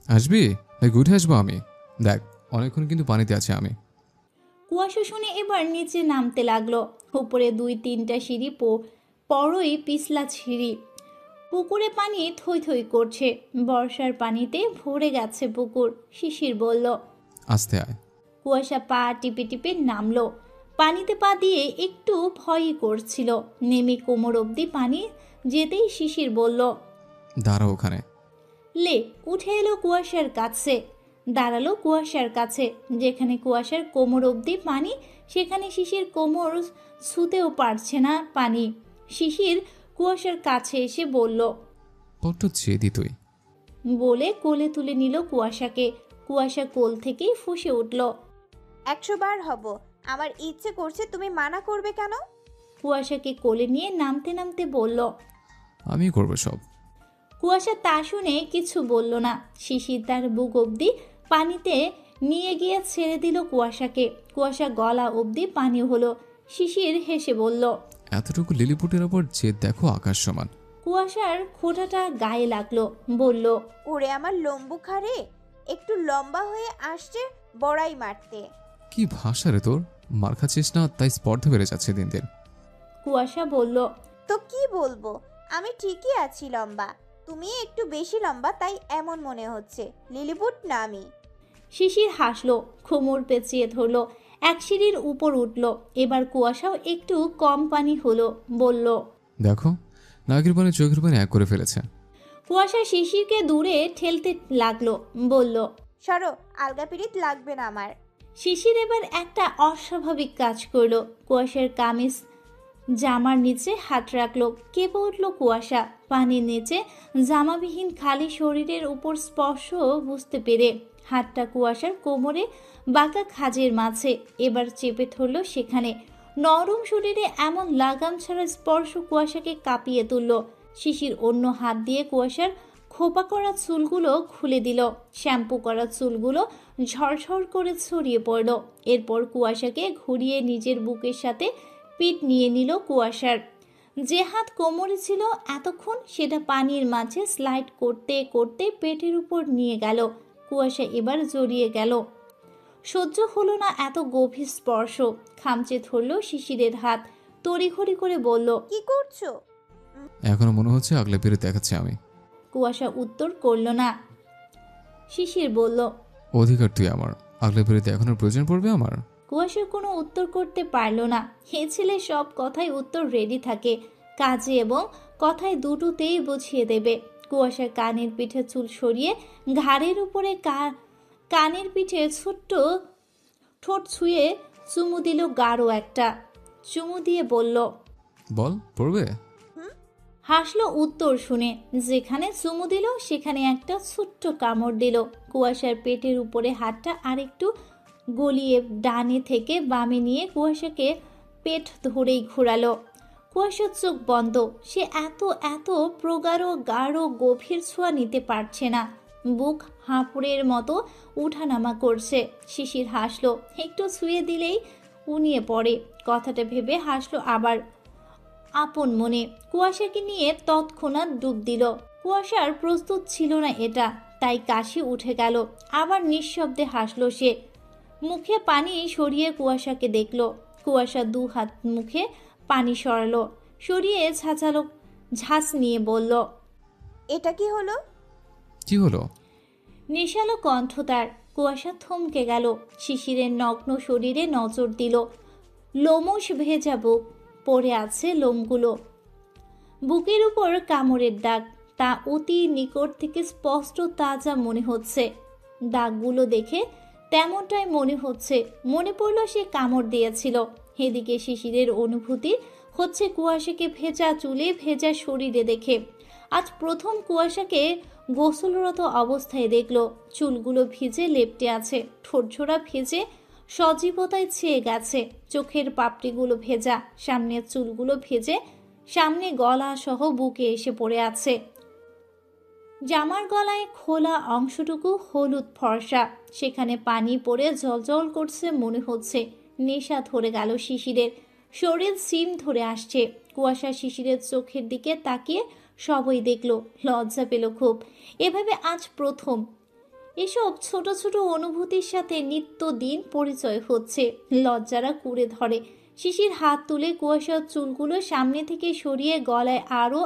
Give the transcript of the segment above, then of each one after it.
আসবি? উঠে আসবো আমি। দেখ অনেকক্ষণ কিন্তু পানিতে আছে আমি। কুয়াশা শুনে এবার নিচে নামতে লাগলো। উপরে 2-3টা সিঁড়ি পরই পিছলা সিঁড়ি। পুকুরে পানি থই থই করছে। বর্ষার পানিতে ভরে গেছে পুকুর। শিশির বলল। আস্তে আয়। কুয়াশা পা টিপে টিপে নামলো। পানিতে পা দিয়ে একটু ভয়ই করছিল। নেমে কোমর অবধি পানি যেতেই শিশির বলল। দাঁড়া ওখানে। লে উঠে এলো কুয়াশার কাছে। দাঁড়ালো কুয়াশার কাছে। যেখানে কুয়াশার কোমর অবধি পানি, সেখানে শিশির কোমর ছুঁতেও পারছে না পানি। শিশির কুয়াশার কাছে এসে বলল। বড্ড জেদি তুই। বলে কোলে তুলে নিল কুয়াশাকে। কুয়াশা কোল থেকেই ফুঁসে উঠল। 100 বার হব, আমার ইচ্ছে করছে, তুমি মানা করবে কেন? কুয়াশাকে কোলে নিয়ে নামতে নামতে বলল। আমি করবো সব। কুয়াশা তা শুনে কিছু বলল না। শিশির তার বুক অবধি পানিতে নিয়ে গিয়ে ছেড়ে দিল কুয়াশাকে। কুয়াশা গলা অবধি পানি হলো। শিশির হেসে বলল। এতটুকু লিলিপুটের ওপর জেদ দেখো আকাশ সমান। কুয়াশার খোঁটাটা গায়ে লাগলো। বলল। ওরে আমার লম্বু খারে, একটু লম্বা হয়ে আসছে বড়াই মারতে। কি ভাষা রে তোর! মার খাচ্ছিস না তাই স্পর্ধা বেড়ে যাচ্ছে দিন দিন। কুয়াশা বলল। তো কি বলবো, আমি ঠিকই আছি লম্বা, তুমি একটু বেশি লম্বা তাই এমন মনে হচ্ছে, লিলিপুট না আমি। শিশির হাসলো, কোমর পেঁচিয়ে ধরলো। এক সিঁড়ির উপর উঠল। এবার কুয়াশাও একটু কম পানি হলো। বলল। দেখো নাকের পানি চোখের পানি এক করে ফেলেছে। কুয়াশা শিশিরকে দূরে ঠেলতে লাগলো। বলল। সরো, আলগা পিরিত লাগবে না আমার। শিশির এবার একটা অস্বাভাবিক কাজ করলো। কুয়াশার কামিজ জামার নিচে হাত রাখলো। কেঁপে উঠল কুয়াশা। পানির নিচে জামাবিহীন খালি শরীরের উপর স্পর্শ বুঝতে পেরে। হাতটা কুয়াশার কোমরে বাঁকা খাজের মাঝে। এবার চেপে ধরল সেখানে। নরম শরীরে এমন লাগাম ছাড়া স্পর্শ কুয়াশাকে কাঁপিয়ে তুলল। শিশির অন্য হাত দিয়ে কুয়াশার খোপা করা চুলগুলো খুলে দিল। শ্যাম্পু করা চুলগুলো ঝরঝর করে ছড়িয়ে পড়ল। এরপর কুয়াশাকে ঘুরিয়ে নিজের বুকের সাথে পিঠ নিয়ে নিল কুয়াশার। যে হাত কোমরে ছিল এতক্ষণ, সেটা পানির মাঝে স্লাইড করতে করতে পেটের উপর নিয়ে গেল। কুয়াশা এবার জড়িয়ে গেল। সহ্য হলো না এত গভীর স্পর্শ। খামচে ধরল শিশিরের হাত। তড়িঘড়ি করে বলল। কি করছো? এখনো মনে হচ্ছে আগলে পেরে দেখাচ্ছি আমি। কুয়াশা উত্তর করল না। শিশির বলল। অধিকার তুই আমার। আগলে পেরে দেখানোর প্রয়োজন পড়বে আমার? কুয়াশা কোনো উত্তর করতে পারল না। এ ছেলে সব কথাই উত্তর রেডি থাকে, কাজে এবং কথায় দুটোতেই বুঝিয়ে দেবে। কুয়াশার কানের পিঠে চুল সরিয়ে ঘাড়ের উপরে কানের পিঠে ছোট্ট ঠোঁট ছুঁয়ে চুমু দিল গাঢ় একটা। চুমু দিয়ে বলল। বল পড়বে? হাসলো উত্তর শুনে। যেখানে চুমু দিল সেখানে একটা ছোট্ট কামড় দিল। কুয়াশার পেটের উপরে হাতটা আরেকটু গলিয়ে ডানে থেকে বামে নিয়ে কুয়াশাকে পেট ধরেই ঘোরালো। কুয়াশার চোখ বন্ধ। সে এত এত প্রগাঢ় গাঢ় গভীর ছোঁয়া নিতে পারছে না। বুক হাঁপুড়ের মতো উঠানামা করছে। শিশির হাসলো। একটু ছুঁয়ে দিলেই উনিয়ে পড়ে। কথাটা ভেবে হাসলো আবার আপন মনে। কুয়াশাকে নিয়ে তৎক্ষণাৎ ডুব দিল। কুয়াশার প্রস্তুত ছিল না এটা, তাই কাশি উঠে গেল। আবার নিঃশব্দে হাসল সে। মুখে পানি সরিয়ে কুয়াশাকে দেখল। কুয়াশা 2 হাত মুখে পানি সরালো, সরিয়ে ছাঁচালো ঝাঁস নিয়ে বলল। এটা কি হলো? কি হলো? নেশালো কণ্ঠ তার। কুয়াশা থমকে গেল। শিশিরের নগ্ন শরীরে নজর দিল। লোমশ ভেজা বুক, পড়ে আছে লোমগুলো। বুকের উপর কামড়ের দাগ, তা অতি নিকট থেকে স্পষ্ট তাজা মনে হচ্ছে। দাগগুলো দেখে তেমনটাই মনে হচ্ছে। মনে পড়ল সে কামড় দিয়েছিল। এদিকে শিশিরের অনুভূতি হচ্ছে কুয়াশাকে ভেজা চুলে ভেজা শরীরে দেখে। আজ প্রথম কুয়াশাকে গোসলরত অবস্থায় দেখল। চুলগুলো ভিজে লেপ্টে আছে, ঠোঁটঝোড়া ভেজে সজীবতায় ছেয়ে গেছে। চোখের পাপড়িগুলো ভেজা, সামনের চুলগুলো ভেজে সামনে গলা সহ বুকে এসে পড়ে আছে। জামার গলায় খোলা অংশটুকু হলুদ ফর্সা, সেখানে পানি পড়ে জলজল করছে মনে হচ্ছে। নেশা ধরে গেল শিশিরের, শরীর সিম ধরে আসছে। কুয়াশা শিশিরের চোখের দিকে তাকিয়ে সবই দেখল, লজ্জা পেল খুব। এভাবে আজ প্রথম এসব ছোট ছোট অনুভূতির সাথে নিত্যদিন পরিচয় হচ্ছে। লজ্জারা কুড়ে ধরে। শিশির হাত তুলে কুয়াশার চুলগুলো সামনে থেকে সরিয়ে গলায় আরো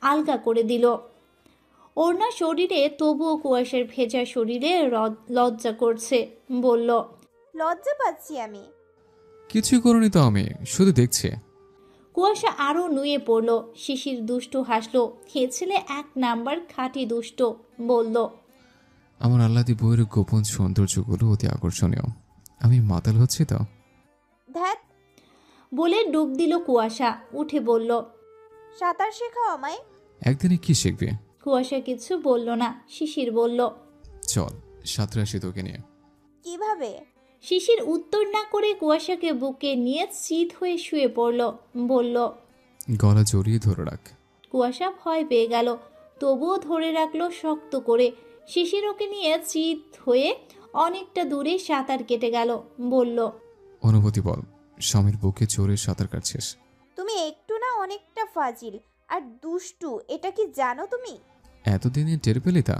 আলগা করে দিল। ওড়না শরীরে, তবুও কুয়াশার ভেজা শরীরে লজ্জা করছে। বলল, লজ্জা পাচ্ছি আমি। কিছুই করনি তো, আমি শুধু দেখছি। কুয়াশা আরো নুয়ে পড়ল। শিশির দুষ্ট হাসলো। হে ছেলে এক নাম্বার খাঁটি দুষ্ট। বলল, আমার আহ্লাদি বইয়ের গোপন সৌন্দর্যগুলো অতি আকর্ষণীয়। আমি মাতাল হচ্ছি তো। ধ্যাত, বলে ডুব দিল কুয়াশা। উঠে বলল, সাঁতার শেখাও আমায়। একদিনে কি শিখবে? কুয়াশা কিছু বলল না। শিশির বলল, চল সাঁতরে আসি তোকে নিয়ে। কিভাবে? শিশির উত্তর না করে কুয়াশাকে বুকে নিয়ে চিত হয়ে শুয়ে পড়ল। বলল, গলা জড়িয়ে ধরে রাখ। কুয়াশা ভয় পেয়ে গেল, তবুও ধরে রাখলো শক্ত করে। শিশির ওকে নিয়ে চিত হয়ে অনেকটা দূরে সাঁতার কেটে গেল। বলল, অনুভূতি বল, স্বামীর বুকে চড়ে সাঁতার কাটছিস। তুমি একটু না অনেকটা ফাজিল আর দুষ্টু, এটা কি জানো তুমি? এতদিনে টের পেলি তা?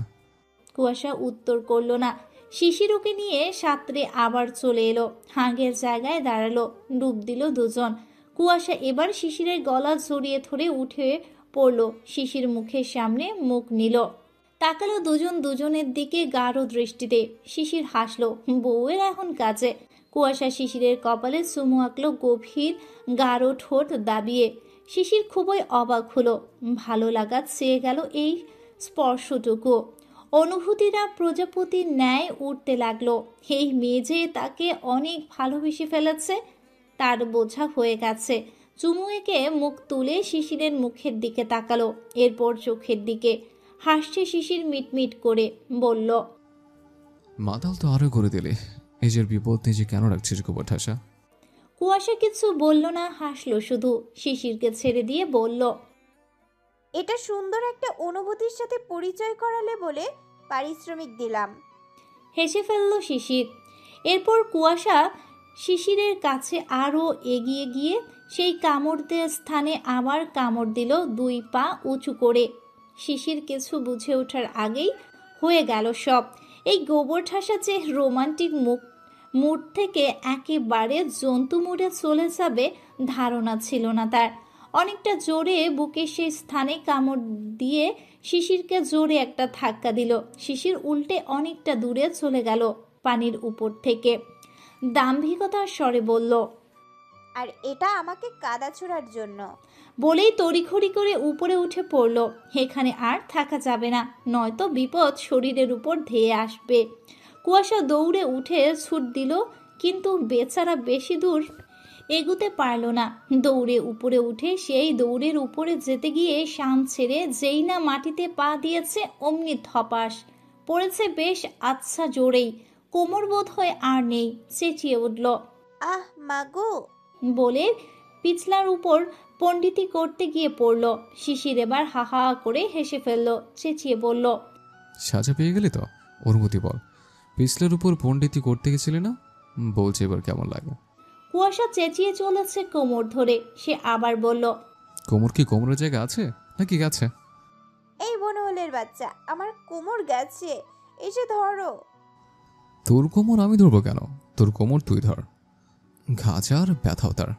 কুয়াশা উত্তর করলো না। শিশির ওকে নিয়ে সাঁতরে আবার চলে এলো। হাঁগের জায়গায় দাঁড়ালো। ডুব দিল দুজন। কুয়াশা এবার শিশিরের গলা জড়িয়ে ধরে উঠে পড়লো। শিশির মুখের সামনে মুখ নিল। তাকালো দুজন দুজনের দিকে গাঢ় দৃষ্টিতে। শিশির হাসলো। বউয়ের এখন কাজে। কুয়াশা শিশিরের কপালে চুমু আঁকলো গভীর গাঢ় ঠোঁট দাবিয়ে। শিশির খুবই অবাক হলো। ভালো লাগা চেয়ে গেল এই স্পর্শটুকু। অনুভূতিরা প্রজাপতির ন্যায় উঠতে লাগলো। এই মেয়ে যে তাকে অনেক ভালোবেসে ফেলেছে তার বোঝা হয়ে গেছে। চুমু এঁকে মুখ তুলে শিশিরের মুখের দিকে তাকালো, এরপর চোখের দিকে। হাসছে শিশির মিটমিট করে। বলল, মাতাল তো আরো করে দিলে। নিজের বিপদ নিজে কেন রাখছিস গোবর ঠাসা? কুয়াশা কিছু বলল না, হাসলো শুধু। শিশিরকে ছেড়ে দিয়ে বলল, এটা সুন্দর একটা অনুভূতির সাথে পরিচয় করালে বলে পারিশ্রমিক দিলাম। হেসে ফেলল শিশির। এরপর কুয়াশা শিশিরের কাছে আরও এগিয়ে গিয়ে সেই কামড় দেওয়া স্থানে আবার কামড় দিল, দুই পা উঁচু করে। শিশির কিছু বুঝে ওঠার আগেই হয়ে গেল সব। এই গোবর ঠাসা যে রোমান্টিক মুড থেকে একেবারে জন্তু মুডে চলে যাবে ধারণা ছিল না তার। অনেকটা জোরে বুকের সেই স্থানে কামড় দিয়ে শিশিরকে জোরে একটা ধাক্কা দিল। শিশির উল্টে অনেকটা দূরে চলে গেল পানির উপর থেকে। দাম্ভিকতার স্বরে বলল, আর এটা আমাকে কাদা ছোড়ার জন্য। বলেই তড়িঘড়ি করে উপরে উঠে পড়ল। এখানে আর থাকা যাবে না, নয়তো বিপদ শরীরের উপর ধেয়ে আসবে। কুয়াশা দৌড়ে উঠে ছুট দিল, কিন্তু বেচারা বেশি দূর এগুতে পারল না। দৌড়ে উপরে উঠে সেই দৌড়ের উপরে যেতে গিয়ে শান ছেড়ে যেই না মাটিতে পা দিয়েছে অমনি ধপাস পড়েছে বেশ আচ্ছা জোরেই। কোমর বোধ হয় আর নেই। চেঁচিয়ে উঠল, আহ মাগো! বলে পিছলার উপর পণ্ডিতি করতে গিয়ে পড়ল। শিশির এবার হা হা করে হেসে ফেলল। চেঁচিয়ে বলল, সাজা পেয়ে গেলি তো? অনুভূতি বল, পিছলের উপর পণ্ডিতি করতে গেছিলি না? বলছে এবার কেমন লাগে? কুয়াশা চেঁচিয়ে চলেছে কোমর ধরে। সে আবার বলল, কোমর কি কোমরের জায়গা আছে নাকি গেছে? এই বনহলের বাচ্চা, আমার কোমর গেছে, এসে ধরো। তোর কোমর আমি ধরবো কেন? তোর কোমর তুই ধর। ঘাচার ব্যথাও তার।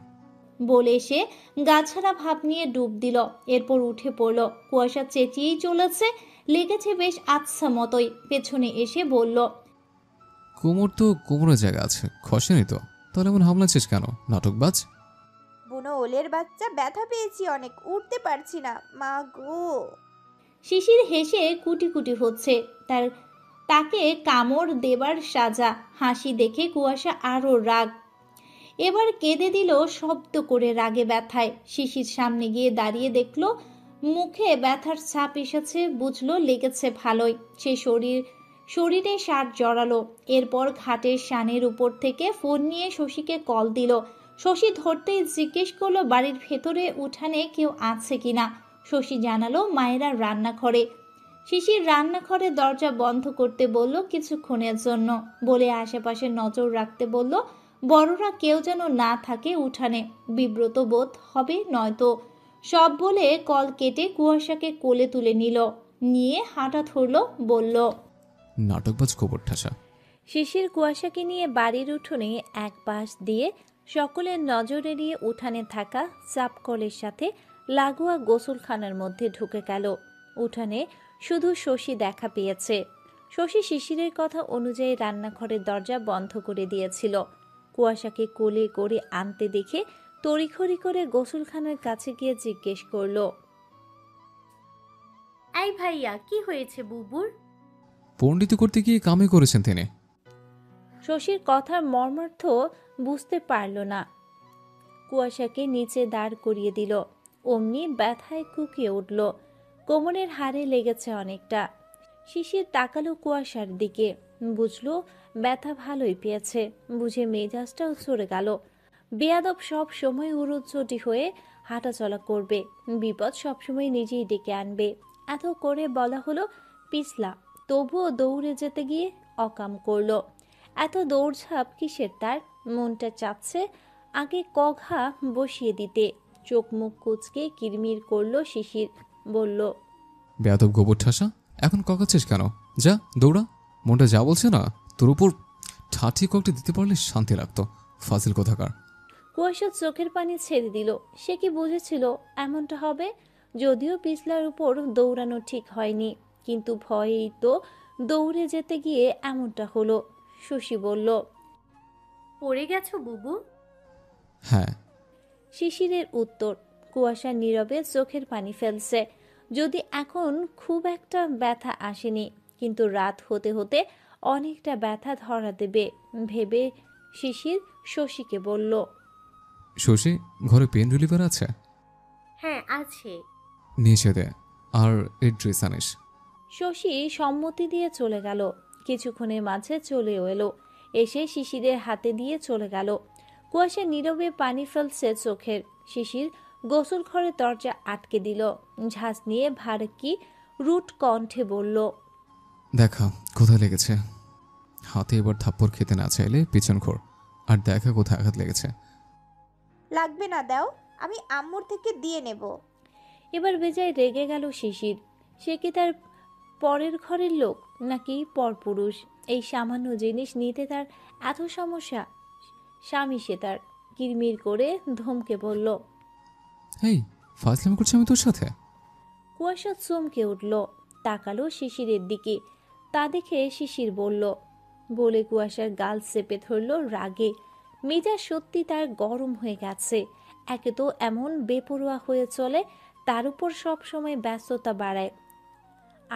বলে সে গাছাড়া ভাব নিয়ে ডুব দিল। এরপর উঠে পড়ল। কুয়াশা চেঁচিয়েই চলেছে, লেগেছে বেশ আচ্ছা মতোই। পেছনে এসে বলল, কোমর তো কোমরের জায়গা আছে, খসেনি তো? তাহলে এমন হামলাছিস কেন, নাটকবাজ? বনহলের বাচ্চা, ব্যথা পেয়েছি অনেক, উঠতে পারছি না মা গো। শিশির হেসে কুটি কুটি হচ্ছে। তাকে কামড় দেবার সাজা। হাসি দেখে কুয়াশা আরো রাগ। এবার কেঁদে দিল শব্দ করে রাগে ব্যথায়। শিশির সামনে গিয়ে দাঁড়িয়ে দেখলো মুখে ব্যথার ছাপ এসেছে। বুঝলো লেগেছে ভালোই। সে শরীরে শার্ট জড়ালো। এরপর ঘাটের শানের উপর থেকে ফোন নিয়ে শশীকে কল দিল। শশী ধরতেই জিজ্ঞেস করলো বাড়ির ভেতরে উঠানে কেউ আছে কিনা। শশী জানালো মায়েরা রান্নাঘরে। শিশির রান্নাঘরে দরজা বন্ধ করতে বলল কিছুক্ষণের জন্য। বলে আশেপাশে নজর রাখতে বলল, বড়রা কেউ যেন না থাকে উঠানে, বিব্রত বোধ হবে নয়তো। সব বলে কল কেটে কুয়াশাকে কোলে তুলে নিয়ে হাঁটা ধরল। বলল, নাটকবাজ গোবর ঠাসা। শিশির কুয়াশাকে নিয়ে বাড়ির উঠোনে এক পাশ দিয়ে সকলের নজর এড়িয়ে উঠানে থাকা চাপকলের সাথে লাগোয়া গোসলখানার মধ্যে ঢুকে গেল। উঠানে শুধু শশী দেখা পেয়েছে। শশী শিশিরের কথা অনুযায়ী রান্নাঘরের দরজা বন্ধ করে দিয়েছিল। কুয়াশাকে কোলে করে আনতে দেখে তড়িঘড়ি করে গোসলখানার কাছে গিয়ে জিজ্ঞেস করল, এই ভাইয়া, কি হয়েছে বুবুর? পণ্ডিতি করতে গিয়ে কামে করেছেন তিনি। শশীর কথার মর্মার্থ বুঝতে পারল না। কুয়াশাকে নিচে দাঁড় করিয়ে দিল। অমনি ব্যথায় কুকিয়ে উঠল। কোমরের হাড়ে লেগেছে অনেকটা। শিশির তাকালো কুয়াশার দিকে, বুঝলো ব্যথা ভালোই পেয়েছে। বুঝে মেজাজটাও চড়ে গেল। বেয়াদব সব সময় উড়োচটি হয়ে হাঁটাচলা করবে, বিপদ সবসময় নিজেই ডেকে আনবে। এত করে বলা হলো পিছলা, তবুও দৌড়ে যেতে গিয়ে অকাম করলো। এত দৌড়ঝাঁপ কিসের তার? মনটা চাচ্ছে আগে কঘা বসিয়ে দিতে। চোখ মুখ কুচকে কিরমির করলো শিশির। বলল, বেয়াদব গোবর ঠাসা, এখন ককাচ্ছিস কেন? যা দৌড়া। মনটা যা বলছে না, তোর উপর ঠাঠি কয়েকটা দিতে পারলে শান্তি লাগতো। ফাজিল কোথাকার। কুয়াশা চোখের পানি ছেড়ে দিল। সে কি বুঝেছিল এমনটা হবে? যদিও পিছলার উপর দৌড়ানো ঠিক হয়নি, কিন্তু ভয়েই তো দৌড়ে যেতে গিয়ে এমনটা হলো। শশী বলল, পড়ে গেছো বুবু? হ্যাঁ। শিশিরের উত্তর। কুয়াশা নীরবে চোখের পানি ফেলছে। যদি এখন খুব একটা ব্যথা আসেনি, কিন্তু রাত হতে হতে অনেকটা ব্যথা ধরা দেবে ভেবে শিশির শশীকে বলল, শশী, ঘরে পেন রিলিভার আছে? হ্যাঁ আছে। নিচে দে, আর এর ড্রেস আনিস। শশী সম্মতি দিয়ে চলে গেল। কিছুক্ষণের মাঝে চলেও এলো। এসে শিশিরের হাতে দিয়ে চলে গেল। কুয়াশা নীরবে পানি ফেলছে চোখের। শিশির গোসল ঘরের দরজা আটকে দিল। ঝাঁজ নিয়ে ভারকি রুট কণ্ঠে বলল, দেখা কোথায় লেগেছে। হাতে এবার থাপ্পড় খেতে না চাইলে পিছন ঘোর, আর দেখা কোথায় আঘাত লেগেছে। লাগবে না, দাও, আমি আম্মুর থেকে দিয়ে নেব। এবার বেজায় রেগে গেল শিশির। সে কি তার পরের ঘরের লোক নাকি পরপুরুষ? এই সামান্য জিনিস নিতে তার এত সমস্যা? স্বামী সে তার। কিরমির করে ধমকে বলল, এই ফাজলামি করছি আমি তোর সাথে? কুয়াশা চমকে উঠল। তাকালো শিশিরের দিকে। তা দেখে শিশির বলল, বলে কুয়াশার গাল চেপে ধরল রাগে। মেজাজ সত্যি তার গরম হয়ে গেছে। একে তো এমন বেপরোয়া হয়ে চলে, তার উপর সব সময় ব্যস্ততা বাড়ায়।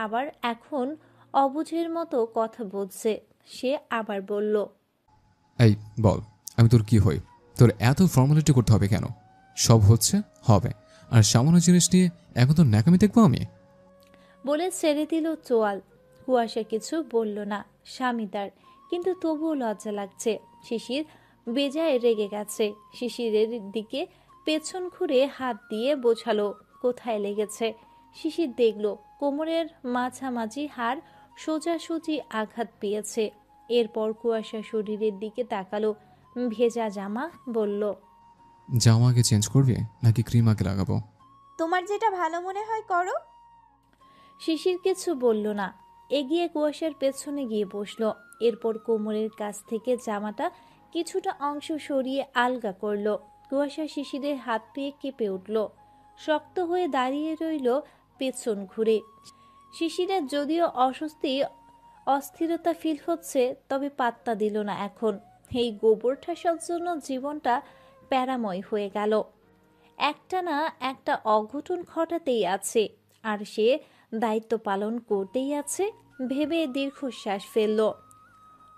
আবার এখন অবুঝের মতো কথা বলছে। সে আবার বলল, এই বল, আমি তোর কি হই? তোর এত ফর্মালিটি করতে হবে কেন? সব হচ্ছে হবে, আর সামান্য জিনিস নিয়ে এখন তো ন্যাকামি দেখবো আমি? বলে ছেড়ে দিল চোয়াল। কুয়াশা কিছু বলল না। স্বামী তার, কিন্তু তবুও লজ্জা লাগছে। শিশির বেজায় রেগে গেছে। শিশিরের দিকে পেছন ঘুরে হাত দিয়ে বোঝালো কোথায় লেগেছে। শিশির দেখল কোমরের মাঝামাঝি হাড় সোজাসুজি আঘাত পেয়েছে। এরপর কুয়াশা শরীরের দিকে তাকালো। ভেজা জামা। বলল, জামা আগে চেঞ্জ করবি নাকি ক্রিম আগে লাগাবো? তোমার যেটা ভালো মনে হয় করো। শিশির কিছু বলল না। এগিয়ে কুয়াশার পেছনে গিয়ে বসল। এরপর কোমরের কাছ থেকে জামাটা কিছুটা অংশ সরিয়ে আলগা করল। কুয়াশা শিশিরের হাত পেয়ে কেঁপে উঠল। শক্ত হয়ে দাঁড়িয়ে রইল পেছন ঘুরে। শিশিরের যদিও অস্থিরতা ফিল হচ্ছে, তবে পাত্তা দিল না এখন। এই গোবর ঠাসার জন্য জীবনটা প্যারাময় হয়ে গেল। একটা না একটা অঘটন ঘটাতেই আছে, আর সে দায়িত্ব পালন করতেই আছে ভেবে দীর্ঘশ্বাস ফেলল।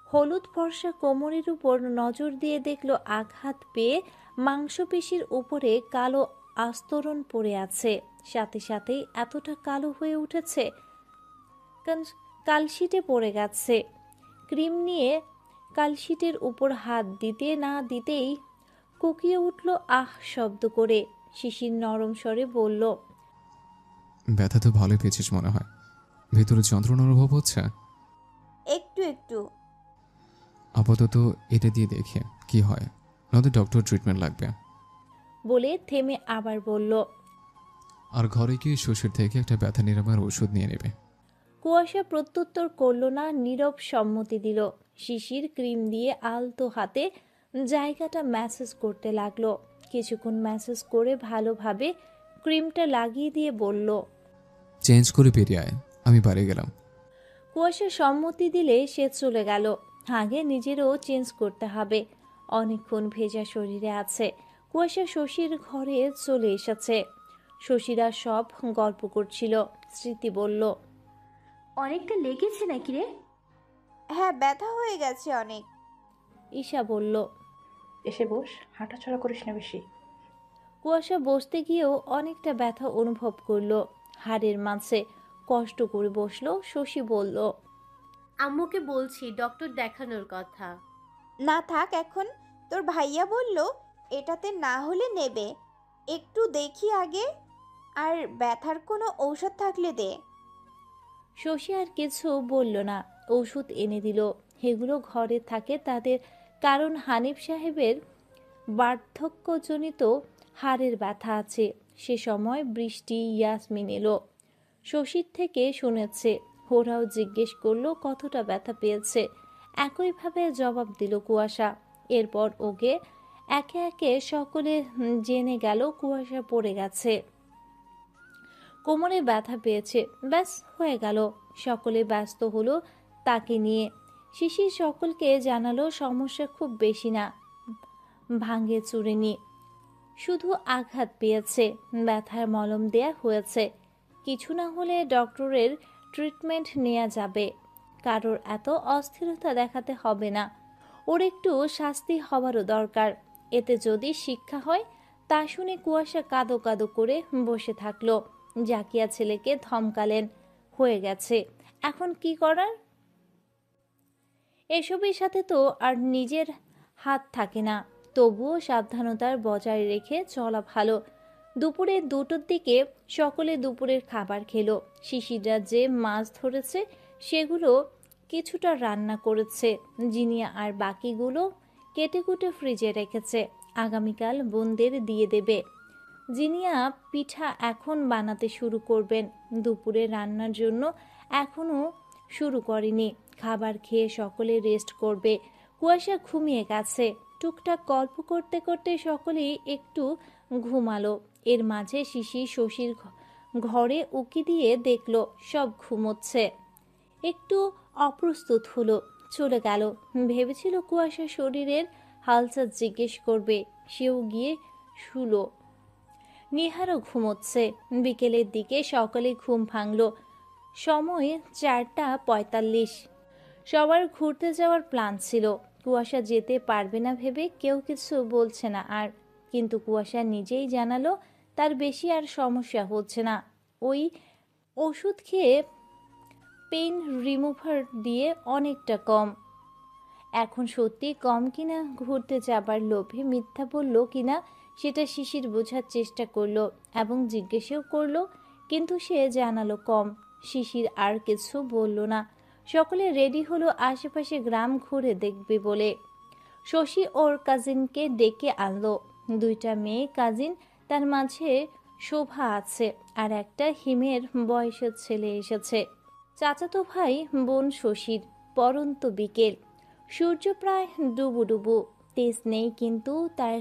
হলুদ ফর্সা কোমরের উপর নজর দিয়ে দেখল আঘাত পেয়ে মাংসপেশির উপরে কালো আস্তরণ পড়ে আছে। সাথে সাথেই এতটা কালো হয়ে উঠেছে, কালশিটে পড়ে গেছে। ক্রিম নিয়ে কালশিটের উপর হাত দিতে না দিতেই কুকিয়ে উঠল আহ শব্দ করে। শিশির নরম স্বরে বলল, ব্যথা তো ভালোই পেয়েছিস মনে হয়। ভেতরে যন্ত্রণা অনুভব হচ্ছে? একটু একটু। আপাতত এটা দিয়ে দেখে কি হয়, নয়তো ডক্টর ট্রিটমেন্ট লাগবে। বলে থেমে আবার বলল, আর ঘরে গিয়ে শ্বশুর থেকে একটা ব্যথা নিরাময়ের ওষুধ নিয়ে নেবে। কুয়াশা প্রত্যুত্তর করল না, নীরব সম্মতি দিল। শিশির ক্রিম দিয়ে আলতো হাতে জায়গাটা ম্যাসেজ করতে লাগলো। কিছুক্ষণ ম্যাসেজ করে ভালোভাবে ক্রিমটা লাগিয়ে দিয়ে বলল, চেঞ্জ করে বেরিয়ে আয়, আমি বাড়ি গেলাম। কুয়াশা সম্মতি দিলে সে চলে গেল। আগে নিজেরও চেঞ্জ করতে হবে, অনেকক্ষণ ভেজা শরীরে আছে। কুয়াশা শশীর ঘরে চলে এসেছে। শশীরা সব গল্প করছিল। স্মৃতি বলল, অনেকটা লেগেছে নাকি রে? হ্যাঁ, ব্যথা হয়ে গেছে অনেক। ঈশা বলল। এসে বস, হাঁটাচলা করিস না বেশি। কুয়াশা বসতে গিয়েও অনেকটা ব্যথা অনুভব করলো। হাড়ের মাঝে কষ্ট করে বসলো। শশী বলল, আম্মুকে বলছি ডক্টর দেখানোর কথা। না থাক এখন, তোর ভাইয়া বলল এটাতে না হলে নেবে। একটু দেখি আগে, আর ব্যথার কোনো ঔষধ থাকলে দে। শশী আর কিছু বলল না। ওষুধ এনে দিল। এগুলো ঘরে থাকে তাদের, কারণ হানিফ সাহেবের বার্ধক্যজনিত হাড়ের ব্যথা আছে। সে সময় বৃষ্টি, ইয়াসমিন এলো। শশীর থেকে শুনেছে। ওরাও জিজ্ঞেস করলো কতটা ব্যথা পেয়েছে। একইভাবে জবাব দিল কুয়াশা। এরপর ওকে একে একে সকলে জেনে গেল কুয়াশা পড়ে গেছে, কোমরে ব্যথা পেয়েছে। ব্যাস হয়ে গেল। সকলে ব্যস্ত হলো তাকে নিয়ে। শিশির সকলকে জানালো সমস্যা খুব বেশি না, ভাঙে চুরেনি, শুধু আঘাত পেয়েছে, ব্যথার মলম দেয়া হয়েছে। কিছু না হলে ডক্টরের ট্রিটমেন্ট নেওয়া যাবে। কারোর এত অস্থিরতা দেখাতে হবে না। ওর একটু শাস্তি হওয়ারও দরকার। এতে যদি শিক্ষা হয়। তা শুনে কুয়াশা কাঁদো কাঁদো করে বসে থাকলো। জাকিয়া ছেলেকে ধমকালেন, হয়ে গেছে, এখন কি করার? এসবের সাথে তো আর নিজের হাত থাকে না। তবুও সাবধানতার বজায় রেখে চলা ভালো। দুপুরে 2টোর দিকে সকলে দুপুরের খাবার খেলো। শিশিররা যে মাছ ধরেছে সেগুলো কিছুটা রান্না করেছে জিনিয়া, আর বাকিগুলো কেটে কুটে ফ্রিজে রেখেছে। আগামীকাল বোনদের দিয়ে দেবে। জিনিয়া পিঠা এখন বানাতে শুরু করবেন। দুপুরে রান্নার জন্য এখনও শুরু করেনি। খাবার খেয়ে সকলে রেস্ট করবে। কুয়াশা ঘুমিয়ে গেছে। টুকটাক গল্প করতে করতে সকলেই একটু ঘুমালো। এর মাঝে শিশির শশীর ঘরে উকি দিয়ে দেখলো সব ঘুমোচ্ছে। একটু অপ্রস্তুত হলো, চলে গেল। ভেবেছিল কুয়াশা শরীরের হালচাল জিজ্ঞেস করবে, সেও গিয়ে শুলো। নিহারও ঘুমোচ্ছে। বিকেলের দিকে সকালে ঘুম ভাঙল। সময় 4:45। সবার ঘুরতে যাওয়ার প্ল্যান ছিল। কুয়াশা যেতে পারবে না ভেবে কেউ কিছু বলছে না আর। কিন্তু কুয়াশা নিজেই জানালো তার বেশি আর সমস্যা হচ্ছে না। ওই ওষুধ খেয়ে পেইন রিমুভার দিয়ে অনেকটা কম। এখন সত্যি কম কিনা, ঘুরতে যাবার লোভে মিথ্যা বলল কিনা সেটা শিশির বোঝার চেষ্টা করলো এবং জিজ্ঞেসও করলো, কিন্তু সে জানালো কম। শিশির আর কিছু বলল না। সকলে রেডি হলো আশেপাশে গ্রাম ঘুরে দেখবে বলে। শশী ওর কাজিনকে ডেকে আনলো। 2টা মেয়ে কাজিন, তার মাঝে শোভা আছে, আর একটা হিমের বয়সের ছেলে এসেছে। চাচাতো ভাই বোন শশীর। পরন্ত বিকেল, সূর্য প্রায় ডুবু ডুবু, তেজ নেই, কিন্তু তার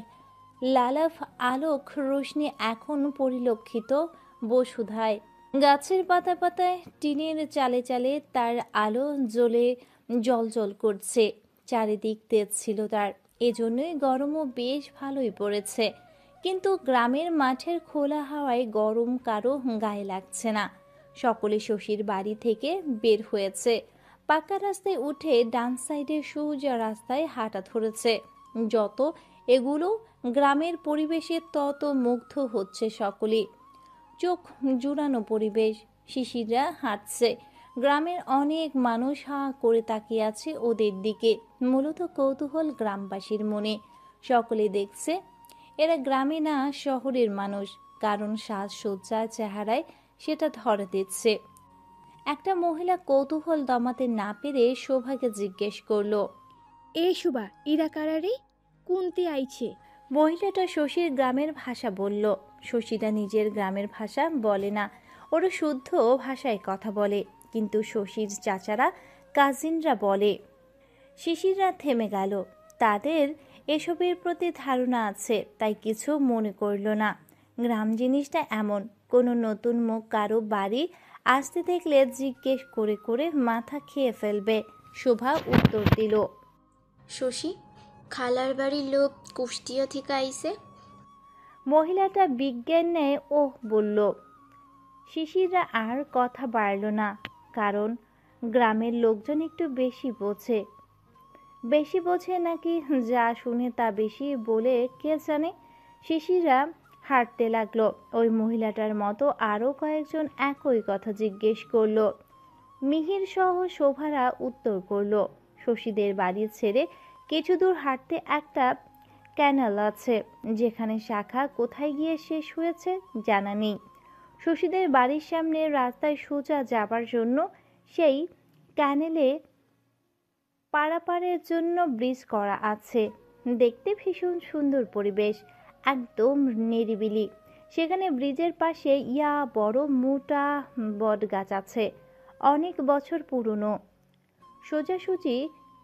লালাভ আলোক রোশনি এখন পরিলক্ষিত বসুধায়। গাছের পাতায় পাতায়, টিনের চালে চালে তার আলো জ্বলে জলজল করছে। চারিদিক তেজ ছিল তার, এজন্যই গরমও বেশ ভালোই পড়েছে। কিন্তু গ্রামের মাঠের খোলা হাওয়ায় গরম কারো গায়ে লাগছে না। সকলে শশীর বাড়ি থেকে বের হয়েছে। পাকা রাস্তায় উঠে ডান সাইডে সোজা রাস্তায় হাঁটা ধরেছে। যত এগুলো গ্রামের পরিবেশে তত মুগ্ধ হচ্ছে সকলে। চোখ জুড়ানো পরিবেশ। শিশিররা হাঁটছে। গ্রামের অনেক মানুষ হাঁ করে তাকিয়ে আছে ওদের দিকে। মূলত কৌতূহল গ্রামবাসীর মনে। সকলে দেখছে এরা গ্রামে না শহরের মানুষ, কারণ সাজসজ্জা চেহারায় সেটা ধরা দিচ্ছে। একটা মহিলা কৌতূহল দমাতে না পেরে শোভাকে জিজ্ঞেস করলো, এ শোভা, ইরা কারারে কুন্তি আইছে? মহিলাটা শশীর গ্রামের ভাষা বলল। শশীরা নিজের গ্রামের ভাষা বলে না, ওরা শুদ্ধ ভাষায় কথা বলে। কিন্তু শশীর চাচারা কাজিনরা বলে। শিশিররা থেমে গেল। তাদের এসবের প্রতি ধারণা আছে, তাই কিছু মনে করল না। গ্রাম জিনিসটা এমন, কোনো নতুন মুখ কারো বাড়ি আসতে দেখলে জিজ্ঞেস করে করে মাথা খেয়ে ফেলবে। শোভা উত্তর দিল, শশী, খালার বাড়ির লোক কুষ্টিয়া থেকে আইছে। মহিলাটা বিজ্ঞান নেয় ওহ বলল। শিশিররা আর কথা বাড়ল না, কারণ গ্রামের লোকজন একটু বেশি বোঝে। বেশি বোঝে নাকি যা শুনে তা বেশি বলে কে জানে। শিশিররা হাঁটতে লাগলো। ওই মহিলাটার মতো আরও কয়েকজন একই কথা জিজ্ঞেস করলো। মিহির সহ শোভারা উত্তর করলো। শশীদের বাড়ি ছেড়ে কিছু দূর হাঁটতে একটা ক্যানাল আছে, যেখানে শাখা কোথায় গিয়ে শেষ হয়েছে জানা নেই। শশীদের বাড়ির সামনে রাস্তায় সোজা যাবার জন্য সেই ক্যানেলে পারাপারের জন্য ব্রিজ করা আছে। দেখতে ভীষণ সুন্দর পরিবেশ, একদম নিরিবিলি। সেখানে ব্রিজের পাশে বড় মোটা বট গাছ আছে, অনেক বছর পুরনো। সোজাসুজি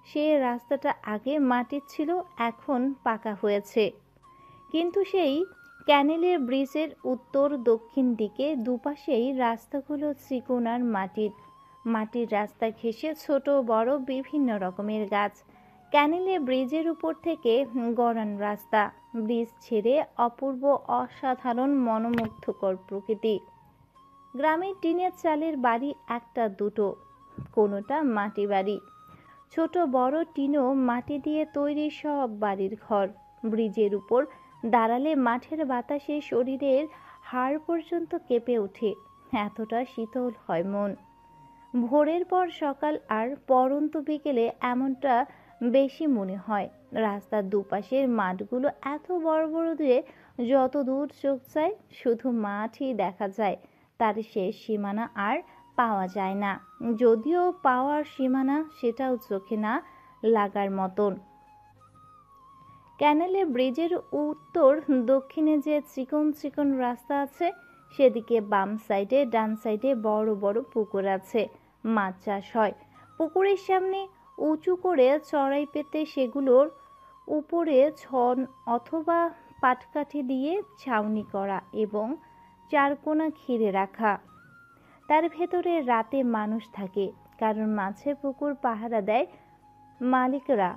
সে রাস্তাটা আগে মাটির ছিল, এখন পাকা হয়েছে। কিন্তু সেই ক্যানেলের ব্রিজের উত্তর দক্ষিণ দিকে দুপাশেই রাস্তাগুলো চিকন আর মাটির রাস্তা ঘেঁষে ছোট বড় বিভিন্ন রকমের গাছ। ক্যানেলে ব্রিজের উপর থেকে গড়ান রাস্তা। ব্রিজ ছেড়ে অপূর্ব অসাধারণ মনোমুগ্ধকর প্রকৃতি। গ্রামের টিনের চালের বাড়ি একটা দুটো, কোনোটা মাটি বাড়ি। ছোট বড় টিনও মাটি দিয়ে তৈরি সব বাড়ির ঘর। ব্রিজের উপর দাঁড়ালে মাঠের বাতাসে শরীরের হাড় পর্যন্ত কেঁপে ওঠে, এতটা শীতল হয় মন। ভোরের পর সকাল আর পরন্ত বিকেলে এমনটা বেশি মনে হয়। রাস্তার দুপাশের মাঠগুলো এত বড় বড় যে যত দূর চোখ যায় শুধু মাঠই দেখা যায়, তার শেষ সীমানা আর পাওয়া যায় না। যদিও পাওয়ার সীমানা, সেটাও চোখে না লাগার মতন। ক্যানেলে ব্রিজের উত্তর দক্ষিণে যে চিকন চিকন রাস্তা আছে, সেদিকে বাম সাইডে ডান সাইডে বড় বড় পুকুর আছে, মাছ চাষ হয়। পুকুরের সামনে উঁচু করে চড়াই পেতে সেগুলোর উপরে ছন অথবা পাটকাঠি দিয়ে ছাউনি করা এবং চারকোনা ঘিরে রাখা। তার ভেতরে রাতে মানুষ থাকে, কারণ মাছের পুকুর পাহারা দেয় মালিকরা,